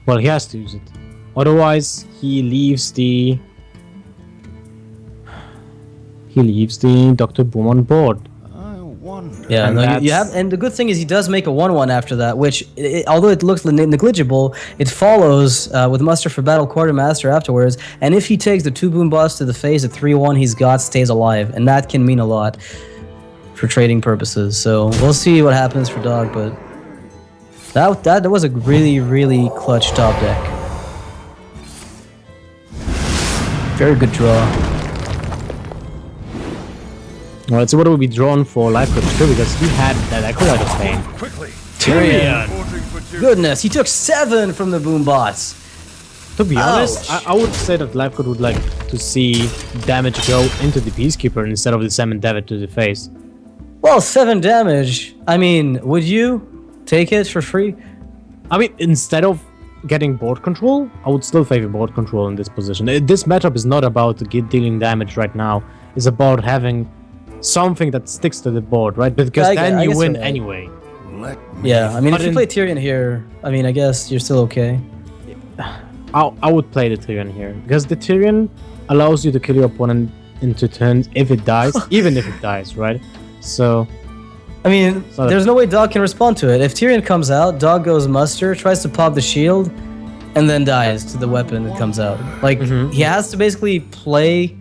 Well, he has to use it. Otherwise, he leaves the Dr. Boom on board. I wonder. Yeah, And no, you that's- have, and the good thing is he does make a 1/1 after that, which, although it looks negligible, it follows with Muster for Battle Quartermaster afterwards. And if he takes the 2 Boom Boss to the face, the 3/1 he's got stays alive, and that can mean a lot for trading purposes. So we'll see what happens for Dog, but that was a really clutch top deck. Very good draw. Well, let's see what will be drawn for Lifecoach too, because he had that Acolyte of Pain. Quickly. Tyrion. Reporting for duty. Goodness, he took 7 from the Boom Boss. To be honest, Ouch. I would say that Lifecoach would like to see damage go into the Peacekeeper instead of the Salmon David to the face. Well, 7 damage. I mean, would you take it for free? I mean, instead of getting board control, I would still favor board control in this position. This matchup is not about dealing damage right now. It's about having something that sticks to the board, right? Because I then you guess win you're right. anyway. Let me. Yeah, I mean, But if you play Tyrion here, I mean, I guess you're still okay. I would play the Tyrion here because the Tyrion allows you to kill your opponent into turns if it dies, even if it dies, right? So I mean, So- there's no way Dog can respond to it. If Tyrion comes out, Dog goes Muster, tries to pop the shield, and then dies to the weapon that comes out. Like, he has to basically play,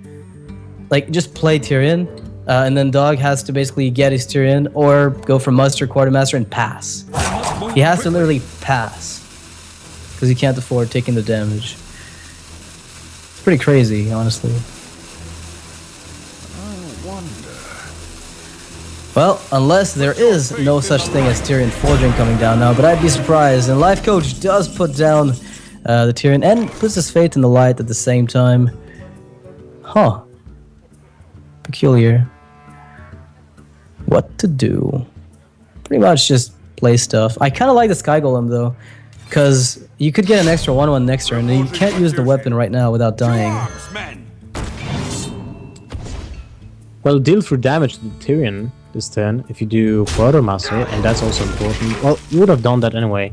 like, just play Tyrion, and then Dog has to basically get his Tyrion or go for Muster, Quartermaster, and pass. He has to literally pass because he can't afford taking the damage. It's pretty crazy, honestly. Well, unless there is no such thing as Tyrion Forging coming down now, but I'd be surprised. And Lifecoach does put down the Tyrion and puts his faith in the light at the same time. Huh. Peculiar. What to do? Pretty much just play stuff. I kind of like the Sky Golem though, because you could get an extra 1/1 next turn, and you can't use the weapon right now without dying. Arms, men. well, deal through damage to the Tyrion this turn if you do Quartermaster, and that's also important. Well, you would have done that anyway.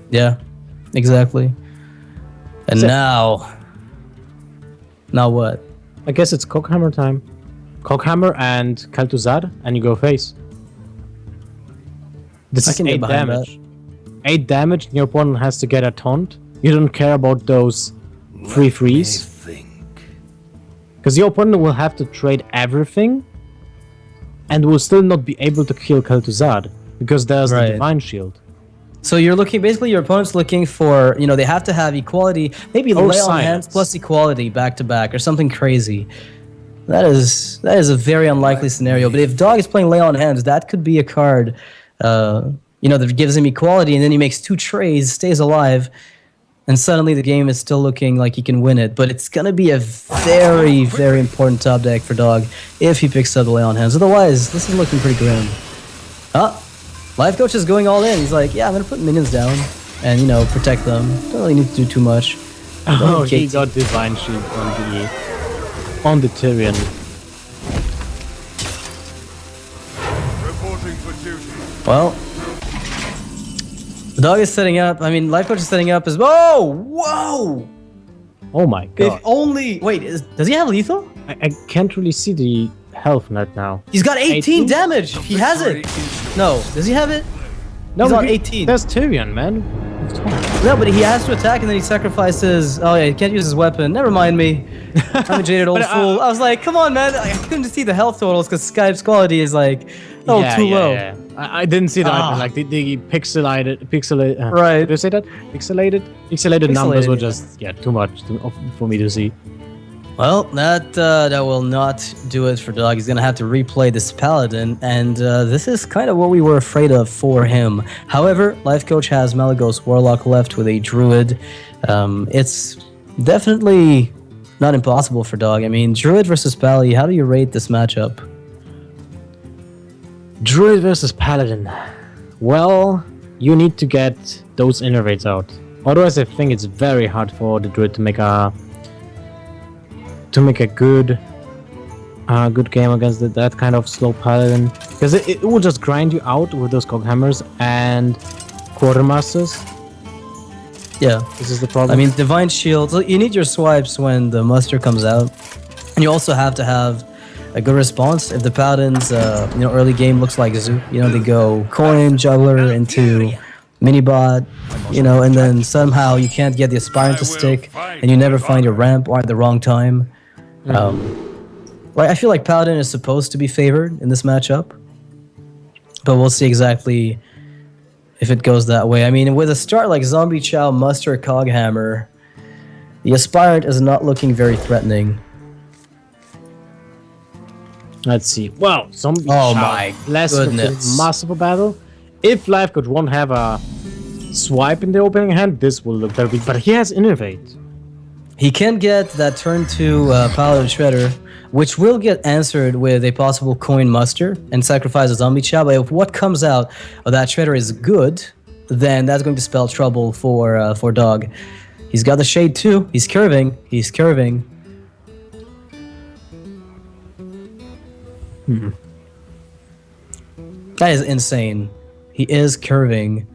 Yeah, exactly. And So- now what? I guess it's Cockhammer time. Cockhammer and Kaltuzad, and you go face. This I is can get 8 behind damage. 8 damage, and your opponent has to get a taunt. You don't care about those 3/3s. Think. Because your opponent will have to trade everything and will still not be able to kill Kaltuzad because there's Right. the Divine Shield. So you're looking, basically your opponent's looking for, they have to have equality, maybe Or lay on silence. hands plus equality back to back or something crazy. That is a very unlikely scenario. But if Dog is playing lay on hands, that could be a card, that gives him equality, and then he makes 2 trades, stays alive, and suddenly the game is still looking like he can win it. But it's gonna be a very, very important top deck for Dog if he picks up the lay on hands. Otherwise, this is looking pretty grim. Lifecoach is going all in. He's like, yeah, I'm gonna put minions down and protect them. Don't really need to do too much. Oh, he KT. got Divine Shield on the Tyrion. Reporting for duty. Well, the Dog is setting up. I mean, Lifecoach is setting up as whoa. Oh my If god. only does he have lethal? I can't really see the health net now. He's got 18 18? damage. He has it. No, does he have it? He's on 18. There's Tyrion, man. No, but he has to attack and then he sacrifices. Oh yeah, he can't use his weapon. Never mind me. I'm a jaded old But, fool. I was like, come on, man. I couldn't see the health totals because Skype's quality is like, too low. Yeah. I didn't see that. Ah. Like the pixelated. Right. Did you say that? Pixelated numbers were Pixelated, just too much for me to see. Well, that will not do it for Dog. He's gonna have to replay this Paladin, and this is kind of what we were afraid of for him. However, Lifecoach has Malagos Warlock left with a Druid. It's definitely not impossible for Dog. I mean, Druid versus Pally, how do you rate this matchup? Druid versus Paladin. Well, you need to get those innervates out. Otherwise, I think it's very hard for the Druid to make a good game against that kind of slow Paladin, because it will just grind you out with those Coghammers and Quartermasters. Yeah, This is the problem. I mean, Divine Shield, so you need your swipes when the muster comes out. And you also have to have a good response. If the Paladins, early game looks like Zoo, they go Coin, Juggler into Minibot, and then somehow you can't get the Aspirant to stick, and you never find your ramp or at the wrong time. I feel like Paladin is supposed to be favored in this matchup, but we'll see exactly if it goes that way. I mean, with a start like Zombie Chow, Muster, Coghammer, the Aspirant is not looking very threatening. Let's see. Wow, Zombie Oh Chow, my less goodness. massive battle. If Lifecoach won't have a swipe in the opening hand, this will look very big. But he has Innervate. He can get that turn 2 Paladin Shredder, which will get answered with a possible Coin Muster and sacrifice a Zombie Chow. But if what comes out of that Shredder is good, then that's going to spell trouble for Dog. He's got the Shade too. He's curving. That is insane. He is curving.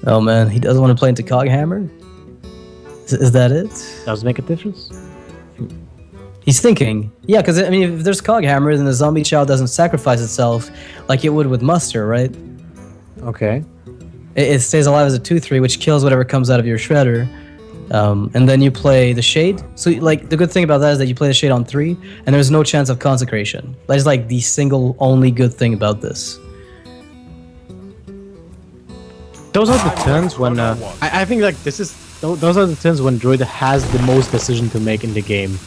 Oh man, he doesn't want to play into Coghammer? Is that it? Does make a difference? He's thinking. Yeah, because I mean, if there's Coghammer, then the Zombie Chow doesn't sacrifice itself like it would with Muster, right? Okay. It stays alive as a 2/3, which kills whatever comes out of your Shredder. And then you play the Shade. So, like, the good thing about that is that you play the Shade on 3, and there's no chance of Consecration. That is, like, the single only good thing about this. Those are the turns when I think like those are the turns when Druid has the most decision to make in the game.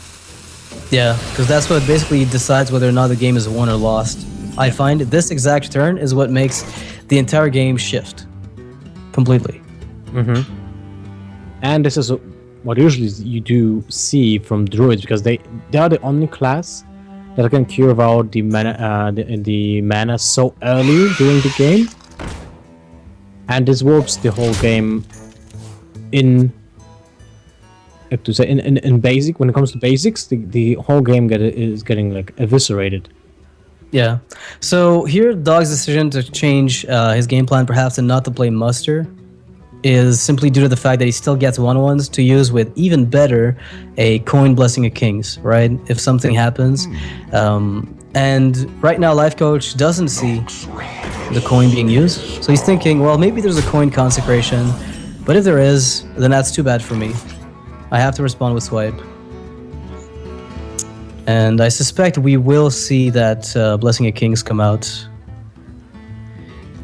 Yeah, because that's what basically decides whether or not the game is won or lost. I find this exact turn is what makes the entire game shift completely. And this is what usually you do see from Druids, because they are the only class that can curve out the mana so early during the game. And this warps the whole game in basic. When it comes to basics, the whole game is getting like eviscerated. Yeah. So here, Dog's decision to change his game plan, perhaps, and not to play Muster, is simply due to the fact that he still gets 1/1s to use with even better a Coin Blessing of Kings, right? If something happens. And right now, Lifecoach doesn't see the coin being used. So he's thinking, well, maybe there's a coin consecration, but if there is, then that's too bad for me. I have to respond with swipe. And I suspect we will see that Blessing of Kings come out.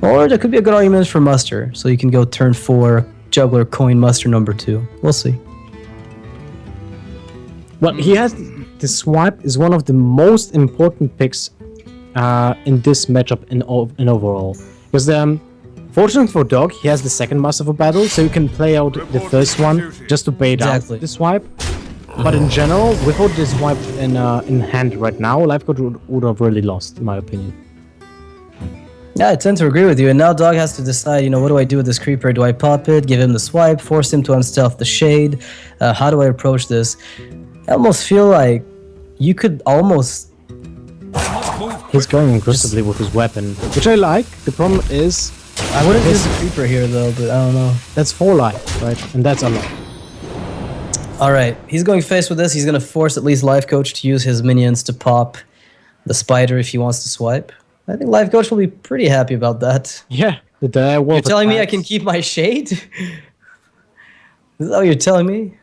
Or there could be a good argument for Muster, so you can go turn 4, Juggler, Coin, Muster number 2. We'll see. Well, he has the swipe is one of the most important picks in this matchup in overall, because fortunately for Dog, he has the second Master of a Battle, so you can play out the first one just to bait out the swipe. But in general, without this swipe in hand right now, Lifecoach would have really lost, in my opinion. Yeah, I tend to agree with you. And now Dog has to decide, what do I do with this creeper? Do I pop it, give him the swipe, force him to unstealth the Shade? How do I approach this? I almost feel like you could almost... He's going aggressively with his weapon, which I like. The problem is... I wouldn't use the creeper here, though, but I don't know. That's 4 life, right? And that's a lot. Alright, he's going face with this. He's going to force at least Lifecoach to use his minions to pop the spider if he wants to swipe. I think Lifecoach will be pretty happy about that. Yeah. You're telling me I can keep my Shade? Is that what you're telling me?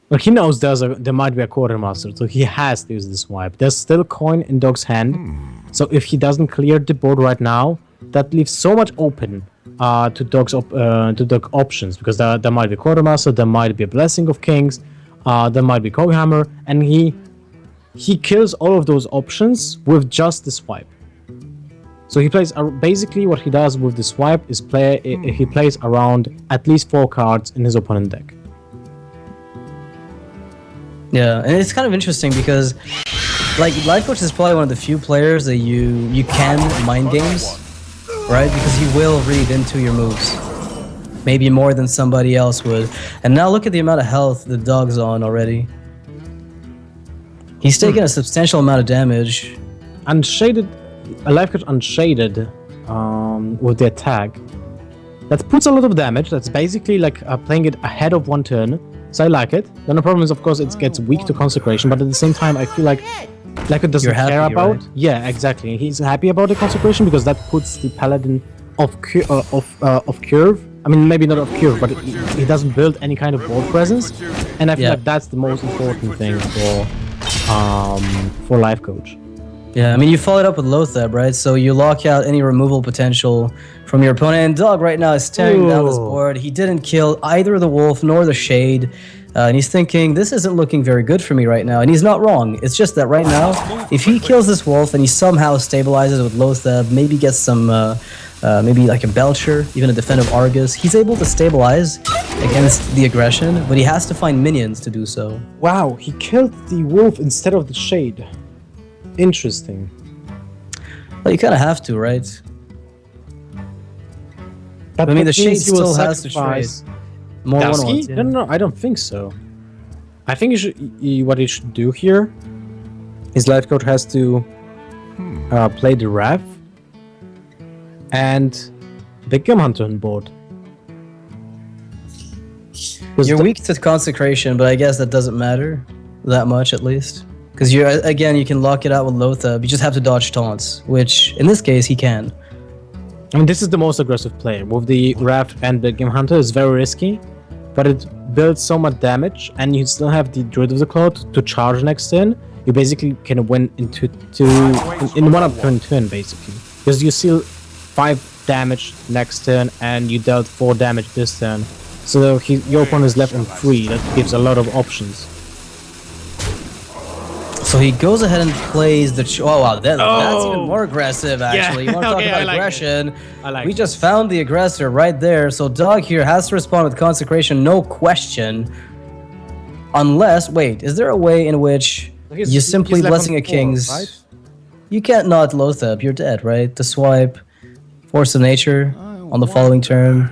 Well, he knows there might be a Quartermaster, so he has to use the swipe. There's still coin in Dog's hand, so if he doesn't clear the board right now, that leaves so much open to Dog's options, because there might be Quartermaster, there might be a Blessing of Kings, there might be Coghammer, and he kills all of those options with just the swipe. So he plays basically what he does with the swipe is he plays around at least 4 cards in his opponent deck. Yeah, and it's kind of interesting because, like, Lifecoach is probably one of the few players that you can mind games, right? Because he will read into your moves, maybe more than somebody else would. And now look at the amount of health the dog's on already. He's taking a substantial amount of damage. Unshaded, a Lifecoach unshaded with the attack. That puts a lot of damage. That's basically like playing it ahead of one turn. So I like it. Then the problem is, of course, it gets weak to consecration, but at the same time, I feel like Lifecoach doesn't care about. Right? Yeah, exactly. He's happy about the consecration because that puts the paladin off curve. I mean, maybe not off curve, but he doesn't build any kind of board presence, and I feel like that's the most important thing for Lifecoach. Yeah, I mean, you follow it up with Lothab, right? So you lock out any removal potential from your opponent. And Dog right now is staring down this board. He didn't kill either the wolf nor the shade. And he's thinking, this isn't looking very good for me right now. And he's not wrong. It's just that right now, if he kills this wolf and he somehow stabilizes with Lothab, maybe gets some, maybe like a Belcher, even a Defensive Argus, he's able to stabilize against the aggression, but he has to find minions to do so. Wow, he killed the wolf instead of the shade. Interesting. Well, you kind of have to, right? But I mean, the that shade means you will still has to trade. sacrifice More Does he? one-ones, yeah. No, I don't think so. I think what he should do here is Lifecoach has to play the Rev and the Game Hunter on board. You're weak to consecration, but I guess that doesn't matter that much, at least. Because you can lock it out with Lothab. You just have to dodge taunts, which in this case he can. I mean, this is the most aggressive play. With the Raft and the Game Hunter, it's very risky, but it builds so much damage, and you still have the Druid of the Cloud to charge next turn. You basically can win in one up turn, basically, because you seal 5 damage next turn, and you dealt 4 damage this turn. So your opponent is left on 3. That gives a lot of options. So he goes ahead and plays the... Oh, wow, that's even more aggressive, actually. You want to talk about aggression? We just found the aggressor right there. So Dog here has to respond with Consecration, no question. Unless... Wait, is there a way in which you simply Blessing a King's... Right? You can't not Lothab. You're dead, right? The swipe, Force of Nature on the following turn.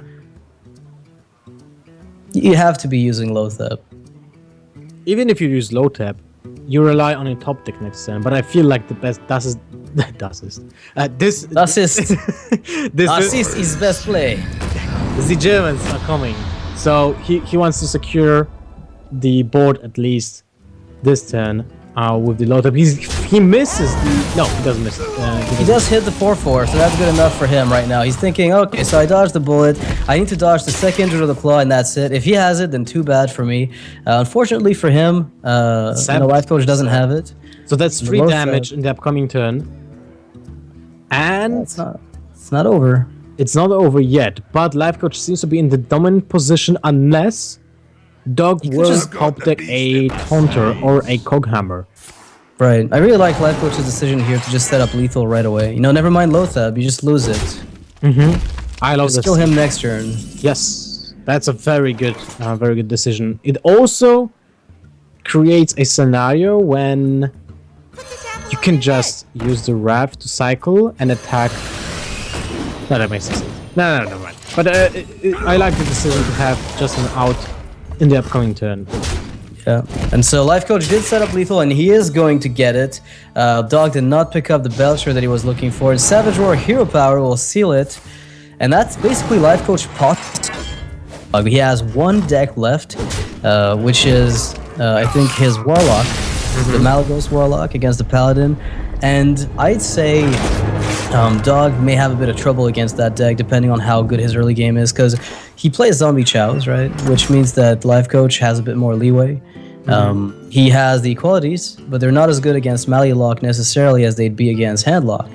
You have to be using Lothab. Even if you use Lothab, you rely on your top deck next turn, but I feel like the best this is best play. The Germans are coming, so he wants to secure the board at least this turn with the Lothab. He misses the he doesn't miss it. He does hit the 4/4, so that's good enough for him right now. He's thinking, okay, so I dodged the bullet. I need to dodge the second Druid of the Claw, and that's it. If he has it, then too bad for me. Unfortunately for him, Lifecoach doesn't have it. So that's 3 damage in the upcoming turn. And it's not over. It's not over yet, but Lifecoach seems to be in the dominant position unless Dog will top deck a Taunter or a Coghammer. Right. I really like Lifecoach's decision here to just set up lethal right away. You know, never mind Lothab, you just lose it. I love this. Kill him next turn. Yes, that's a very good decision. It also creates a scenario when you can just use the Raft to cycle and attack. No, that makes no sense. No, never mind. But I like the decision to have just an out in the upcoming turn. Yeah, and so Lifecoach did set up lethal, and he is going to get it. Dog did not pick up the Belcher that he was looking for. And Savage Roar Hero Power will seal it, and that's basically Lifecoach pot. He has 1 deck left, which is, I think, his Warlock, the Malagos Warlock against the Paladin, and I'd say Dog may have a bit of trouble against that deck, depending on how good his early game is, because he plays Zombie Chows, right? Which means that Lifecoach has a bit more leeway. He has the qualities, but they're not as good against Malloc necessarily as they'd be against Handlock,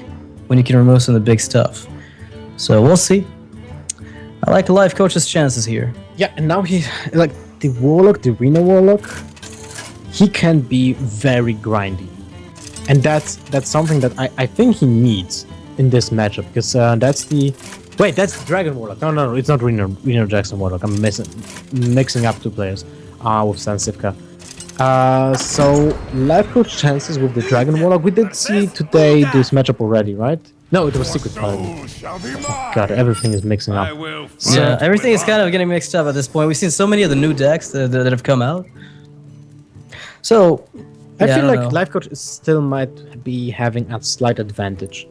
when you can remove some of the big stuff. So we'll see. I like Lifecoach's chances here. Yeah, and now he, like, the Warlock, the Reno Warlock, he can be very grindy. And that's something that I think he needs in this matchup, because that's the... Wait, that's the Dragon Warlock. No, it's not Reno Jackson Warlock. I'm mixing up 2 players with Sansivka. So Lifecoach chances with the Dragon Warlock. We did see today this matchup already, right? No, it was Secret Paladin. Shall be mine. God, everything is mixing up. I will. Yeah, everything is kind of getting mixed up at this point. We've seen so many of the new decks that have come out. So, I yeah, feel don't like know. Lifecoach still might be having a slight advantage.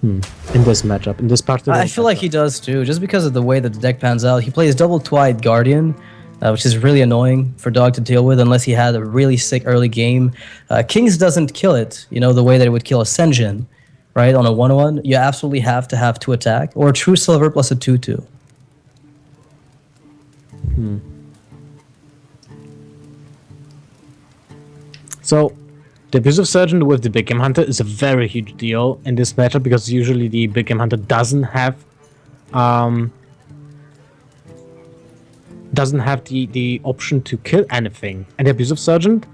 In this matchup, in this particular I feel like he does too, just because of the way that the deck pans out. He plays double Twilight Guardian, which is really annoying for Dog to deal with unless he had a really sick early game. Kings doesn't kill it, the way that it would kill Ascension, right? On a 1-1, you absolutely have to have 2 attack, or True Silver plus a 2-2. So, the Abusive Surgeon with the Big Game Hunter is a very huge deal in this matchup because usually the Big Game Hunter doesn't have the option to kill anything, and the Abusive Surgeon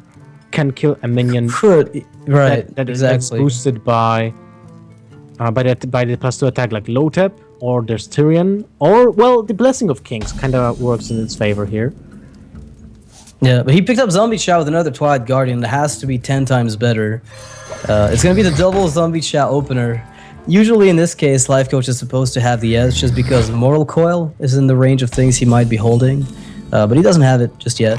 can kill a minion Could, right, that's exactly. boosted by the +2 attack like Lotep, or there's Tyrion, or well, the Blessing of Kings kind of works in its favor here. Yeah, but he picked up Zombie Chow with another Twilight Guardian that has to be 10 times better. It's going to be the double Zombie Chow opener. Usually in this case, Lifecoach is supposed to have the edge just because Mortal Coil is in the range of things he might be holding. But he doesn't have it just yet.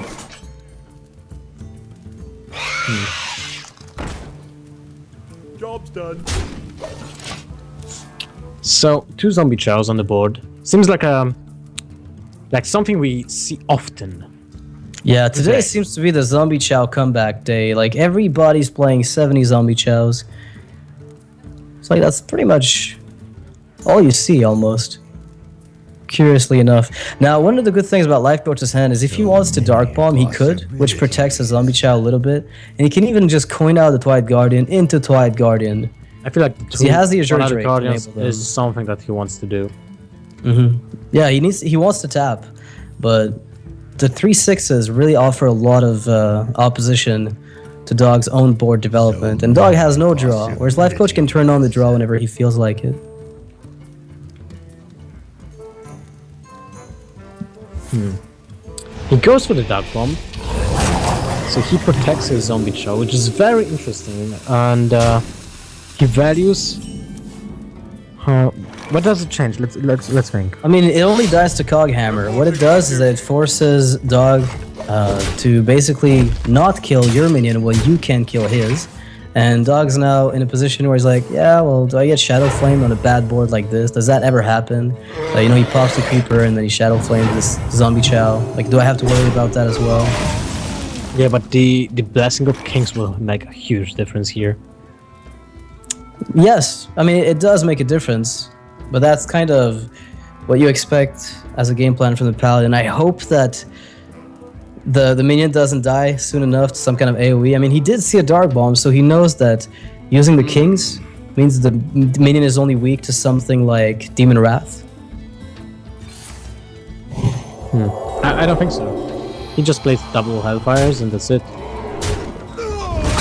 Job's done. So 2 Zombie Chows on the board seems like something we see often. Yeah, today Okay. seems to be the Zombie Chow comeback day. Like, everybody's playing 70 Zombie Chows. It's like, that's pretty much all you see, almost. Curiously enough. Now, one of the good things about Lifecoach's hand is if he wants to Dark Bomb, he could, which protects the Zombie Chow a little bit. And he can even just coin out the Twilight Guardian into Twilight Guardian. I feel like he has the Azure Tornado Drake Guardians enabled, is something that he wants to do. Yeah, he wants to tap, but the 3/6s really offer a lot of opposition to Dog's own board development, and Dog has no draw, whereas Lifecoach can turn on the draw whenever he feels like it. He goes for the Dark Bomb, so he protects his Zombie Chow, which is very interesting, and he values. What does it change? Let's think. I mean, it only dies to Coghammer. What it does is that it forces Dog to basically not kill your minion when you can kill his. And Dog's now in a position where he's like, yeah, well, do I get Shadow Flame on a bad board like this? Does that ever happen? He pops the Creeper and then he Shadow Flames this Zombie Chow. Like, do I have to worry about that as well? Yeah, but the Blessing of Kings will make a huge difference here. Yes, I mean, it does make a difference, but that's kind of what you expect as a game plan from the Paladin. I hope that the minion doesn't die soon enough to some kind of AoE. I mean, he did see a Dark Bomb, so he knows that using the Kings means the minion is only weak to something like Demon Wrath. I don't think so. He just plays double Hellfires and that's it.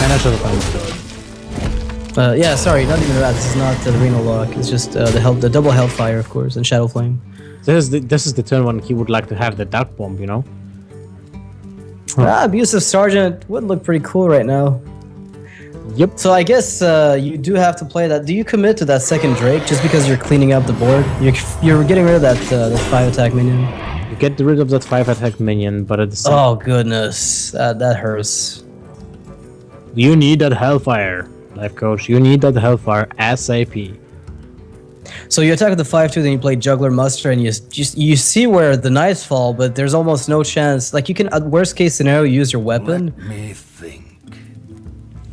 And I should have Yeah, sorry, not Demon Wrath. This is not the Renal Lock. It's just the double Hellfire, of course, and Shadow Flame. This is the turn when he would like to have the Dark Bomb, you know? Abusive Sergeant would look pretty cool right now. Yep. So I guess you do have to play that. Do you commit to that second Drake just because you're cleaning up the board? You're getting rid of that 5-attack minion. You get rid of that 5-attack minion, but at the same Oh goodness, that hurts. you need that Hellfire, Lifecoach. You need that Hellfire ASAP. So you attack with the 5-2, then you play Juggler Muster, and you see where the knives fall, but there's almost no chance. Like, you can, at worst case scenario, use your weapon. Let me think.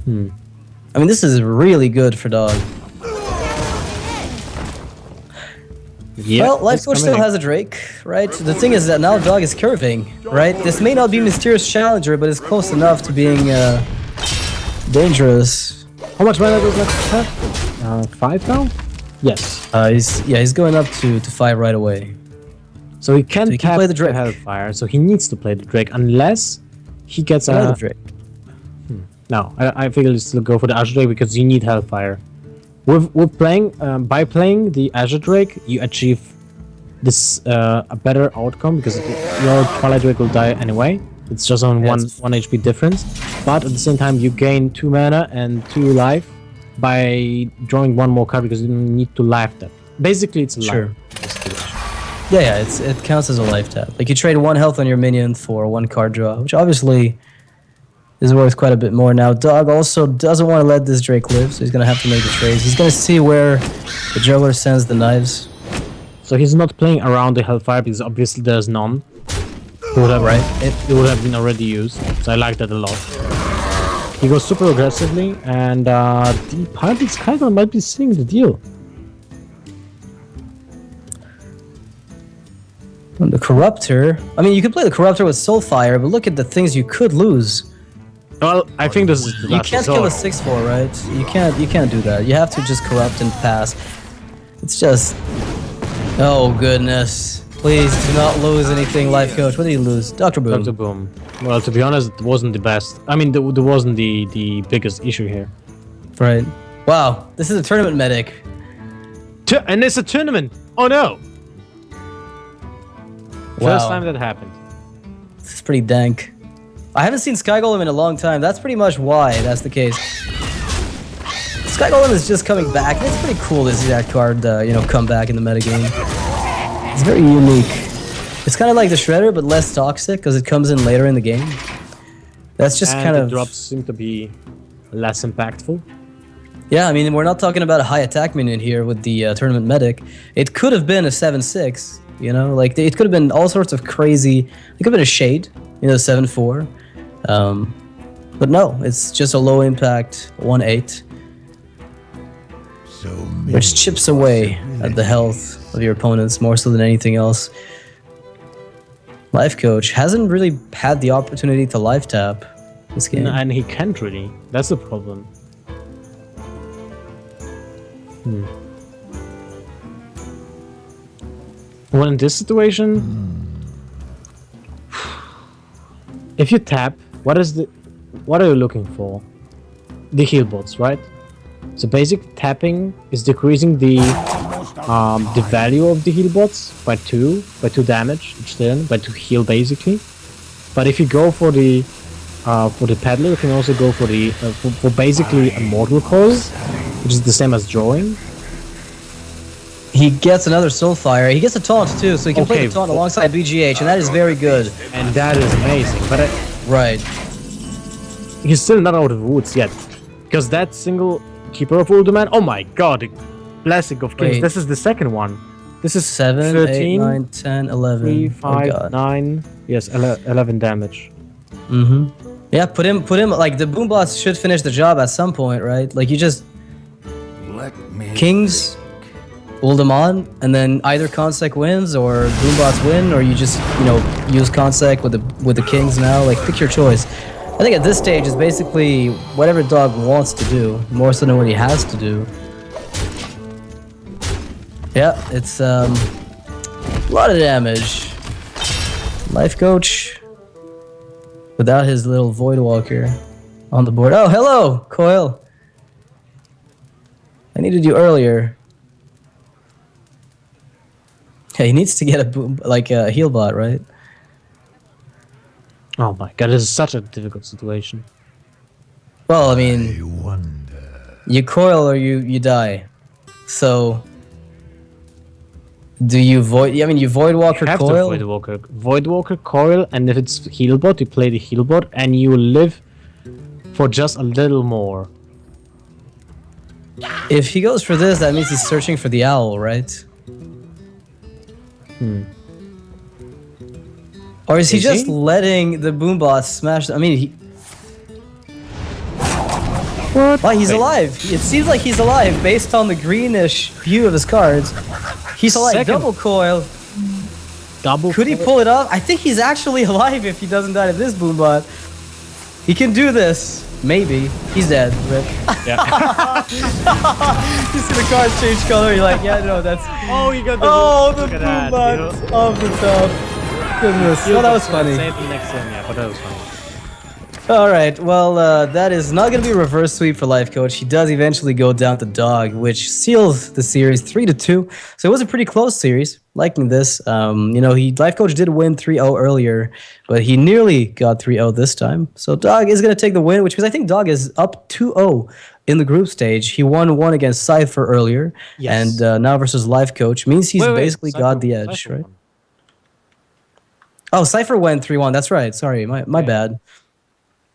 I mean, this is really good for Dog. Yeah, Well, Lifecoach still has a Drake, right? The thing is that now Dog is curving, right? This may not be Mysterious Challenger, but it's close enough to being dangerous. How much mana does Lifecoach have? 5 now? Yes. He's going up to 5 right away. So he can't So he can tap play the Drake. Hellfire, so he needs to play the Drake unless he gets Another a... Drake. No, I figure you still go for the Azure Drake because you need Hellfire. With playing by playing the Azure Drake, you achieve this a better outcome because your Twilight Drake will die anyway. It's just on one HP difference, but at the same time you gain 2 mana and 2 life by drawing 1 more card because you need to life tap. Basically, it's a life. Yeah, it counts as a life tap. Like you trade 1 health on your minion for 1 card draw, which obviously is worth quite a bit more. Now, Dog also doesn't want to let this Drake live, so he's gonna have to make the trades. He's gonna see where the juggler sends the knives. So he's not playing around the Hellfire because obviously there's none. It would have, it would have been already used, so I like that a lot. He goes super aggressively, and the Pirates kind of might be seeing the deal. And the Corruptor, I mean, you could play the Corruptor with Soulfire, but look at the things you could lose. Well, I think this is the You last can't kill a 6/4, right? You can't do that. You have to just corrupt and pass. It's just, oh goodness! Please do not lose anything, Lifecoach. What did he lose? Dr. Boom. Dr. Boom. Well, to be honest, it wasn't the best. I mean, there wasn't the biggest issue here. Right. Wow, this is a tournament medic. And it's a tournament. Oh no! Wow. First time that happened. This is pretty dank. I haven't seen Sky Golem in a long time. That's pretty much why that's the case. Sky Golem is just coming back. It's pretty cool to see that card, come back in the metagame. It's very unique. It's kind of like the Shredder, but less toxic because it comes in later in the game. That's just kind of... the drops seem to be less impactful. Yeah, I mean, we're not talking about a high attack minion here with the tournament medic. It could have been a 7/6, like it could have been all sorts of crazy... It could have been a Shade, 7/4. But no, it's just a low impact 1/8. Which chips away at the health of your opponents more so than anything else. Lifecoach hasn't really had the opportunity to life tap this game. And he can't really. That's the problem. Well, in this situation, if you tap, what are you looking for? The heal bots, right? So basic tapping is decreasing the value of the heal bots by 2 damage each turn, by 2 heal basically. But if you go for the peddler, you can also go for the for basically a mortal cause, which is the same as drawing. He gets another Soulfire. He gets a taunt too, so he can play the taunt alongside BGH, and that is very good. And that is amazing. But right, he's still not out of woods yet, because that single Keeper of Ulduman. Oh my God, the Blessing of Kings. Wait. This is the second one. This is 7, 13, 8, 9, 10, 11. 3, 5, 9. Yes, 11 damage. Yeah, put him. Like the Boombots should finish the job at some point, right? Like you just Kings, Uldaman, and then either Consec wins or Boombots win, or you just use Consec with the Kings now. Like pick your choice. I think at this stage it's basically whatever Dog wants to do, more so than what he has to do. Yeah, it's a lot of damage. Lifecoach without his little Voidwalker on the board. Oh, hello, Coil. I needed you earlier. Yeah, he needs to get a heal bot, right? Oh my God, this is such a difficult situation. Well, I mean, you coil or you die. So, do you void? I mean, you Voidwalker coil. Voidwalker coil, and if it's healbot, you play the healbot, and you live for just a little more. If he goes for this, that means he's searching for the owl, right? Or is he just letting the Boombots smash? I mean, What? Well, he's alive. It seems like he's alive based on the greenish hue of his cards. He's alive. Double coil. Could he pull it off? I think he's actually alive if he doesn't die to this Boombot. He can do this. Maybe. He's dead. Rip. Yeah. You see the cards change color. You're like, yeah, no, that's... Oh, you got the... Oh, the Boombot off the top. Goodness. Oh, that was funny. Same thing next time, yeah, but that was funny. All right. Well, that is not going to be a reverse sweep for Lifecoach. He does eventually go down to Dog, which seals the series 3-2. So it was a pretty close series. Liking this. Lifecoach did win 3-0 earlier, but he nearly got 3-0 this time. So Dog is going to take the win, which means I think Dog is up 2-0 in the group stage. He won one against Cypher earlier, Yes. and now versus Lifecoach means he's basically Cypher- got the edge, Cypher right? won. Oh, Cypher went 3-1. That's right. Sorry, my bad.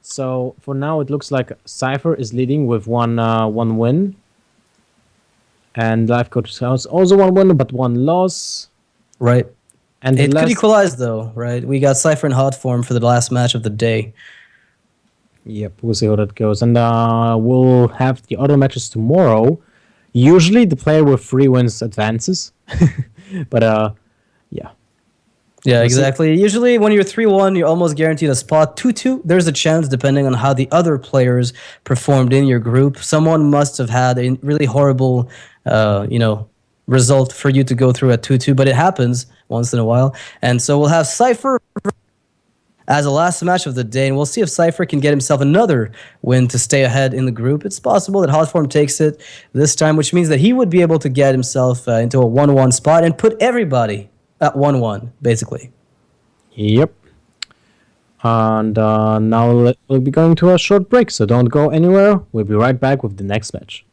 So for now, it looks like Cypher is leading with one win, and Lifecoach has also one win but one loss. Right. And the It could last, equalize though, right? We got Cypher in hot form for the last match of the day. yep, we'll see how that goes, and we'll have the other matches tomorrow. Usually, the player with 3 wins advances, but yeah. Yeah, We'll see. exactly. Usually when you're 3-1, you're almost guaranteed a spot. 2-2, there's a chance depending on how the other players performed in your group. Someone must have had a really horrible result for you to go through at 2-2, but it happens once in a while. And so we'll have Cypher as the last match of the day, and we'll see if Cypher can get himself another win to stay ahead in the group. It's possible that Hotform takes it this time, which means that he would be able to get himself into a 1-1 spot and put everybody at 1-1, basically. Yep. And now we'll be going to a short break, so don't go anywhere. We'll be right back with the next match.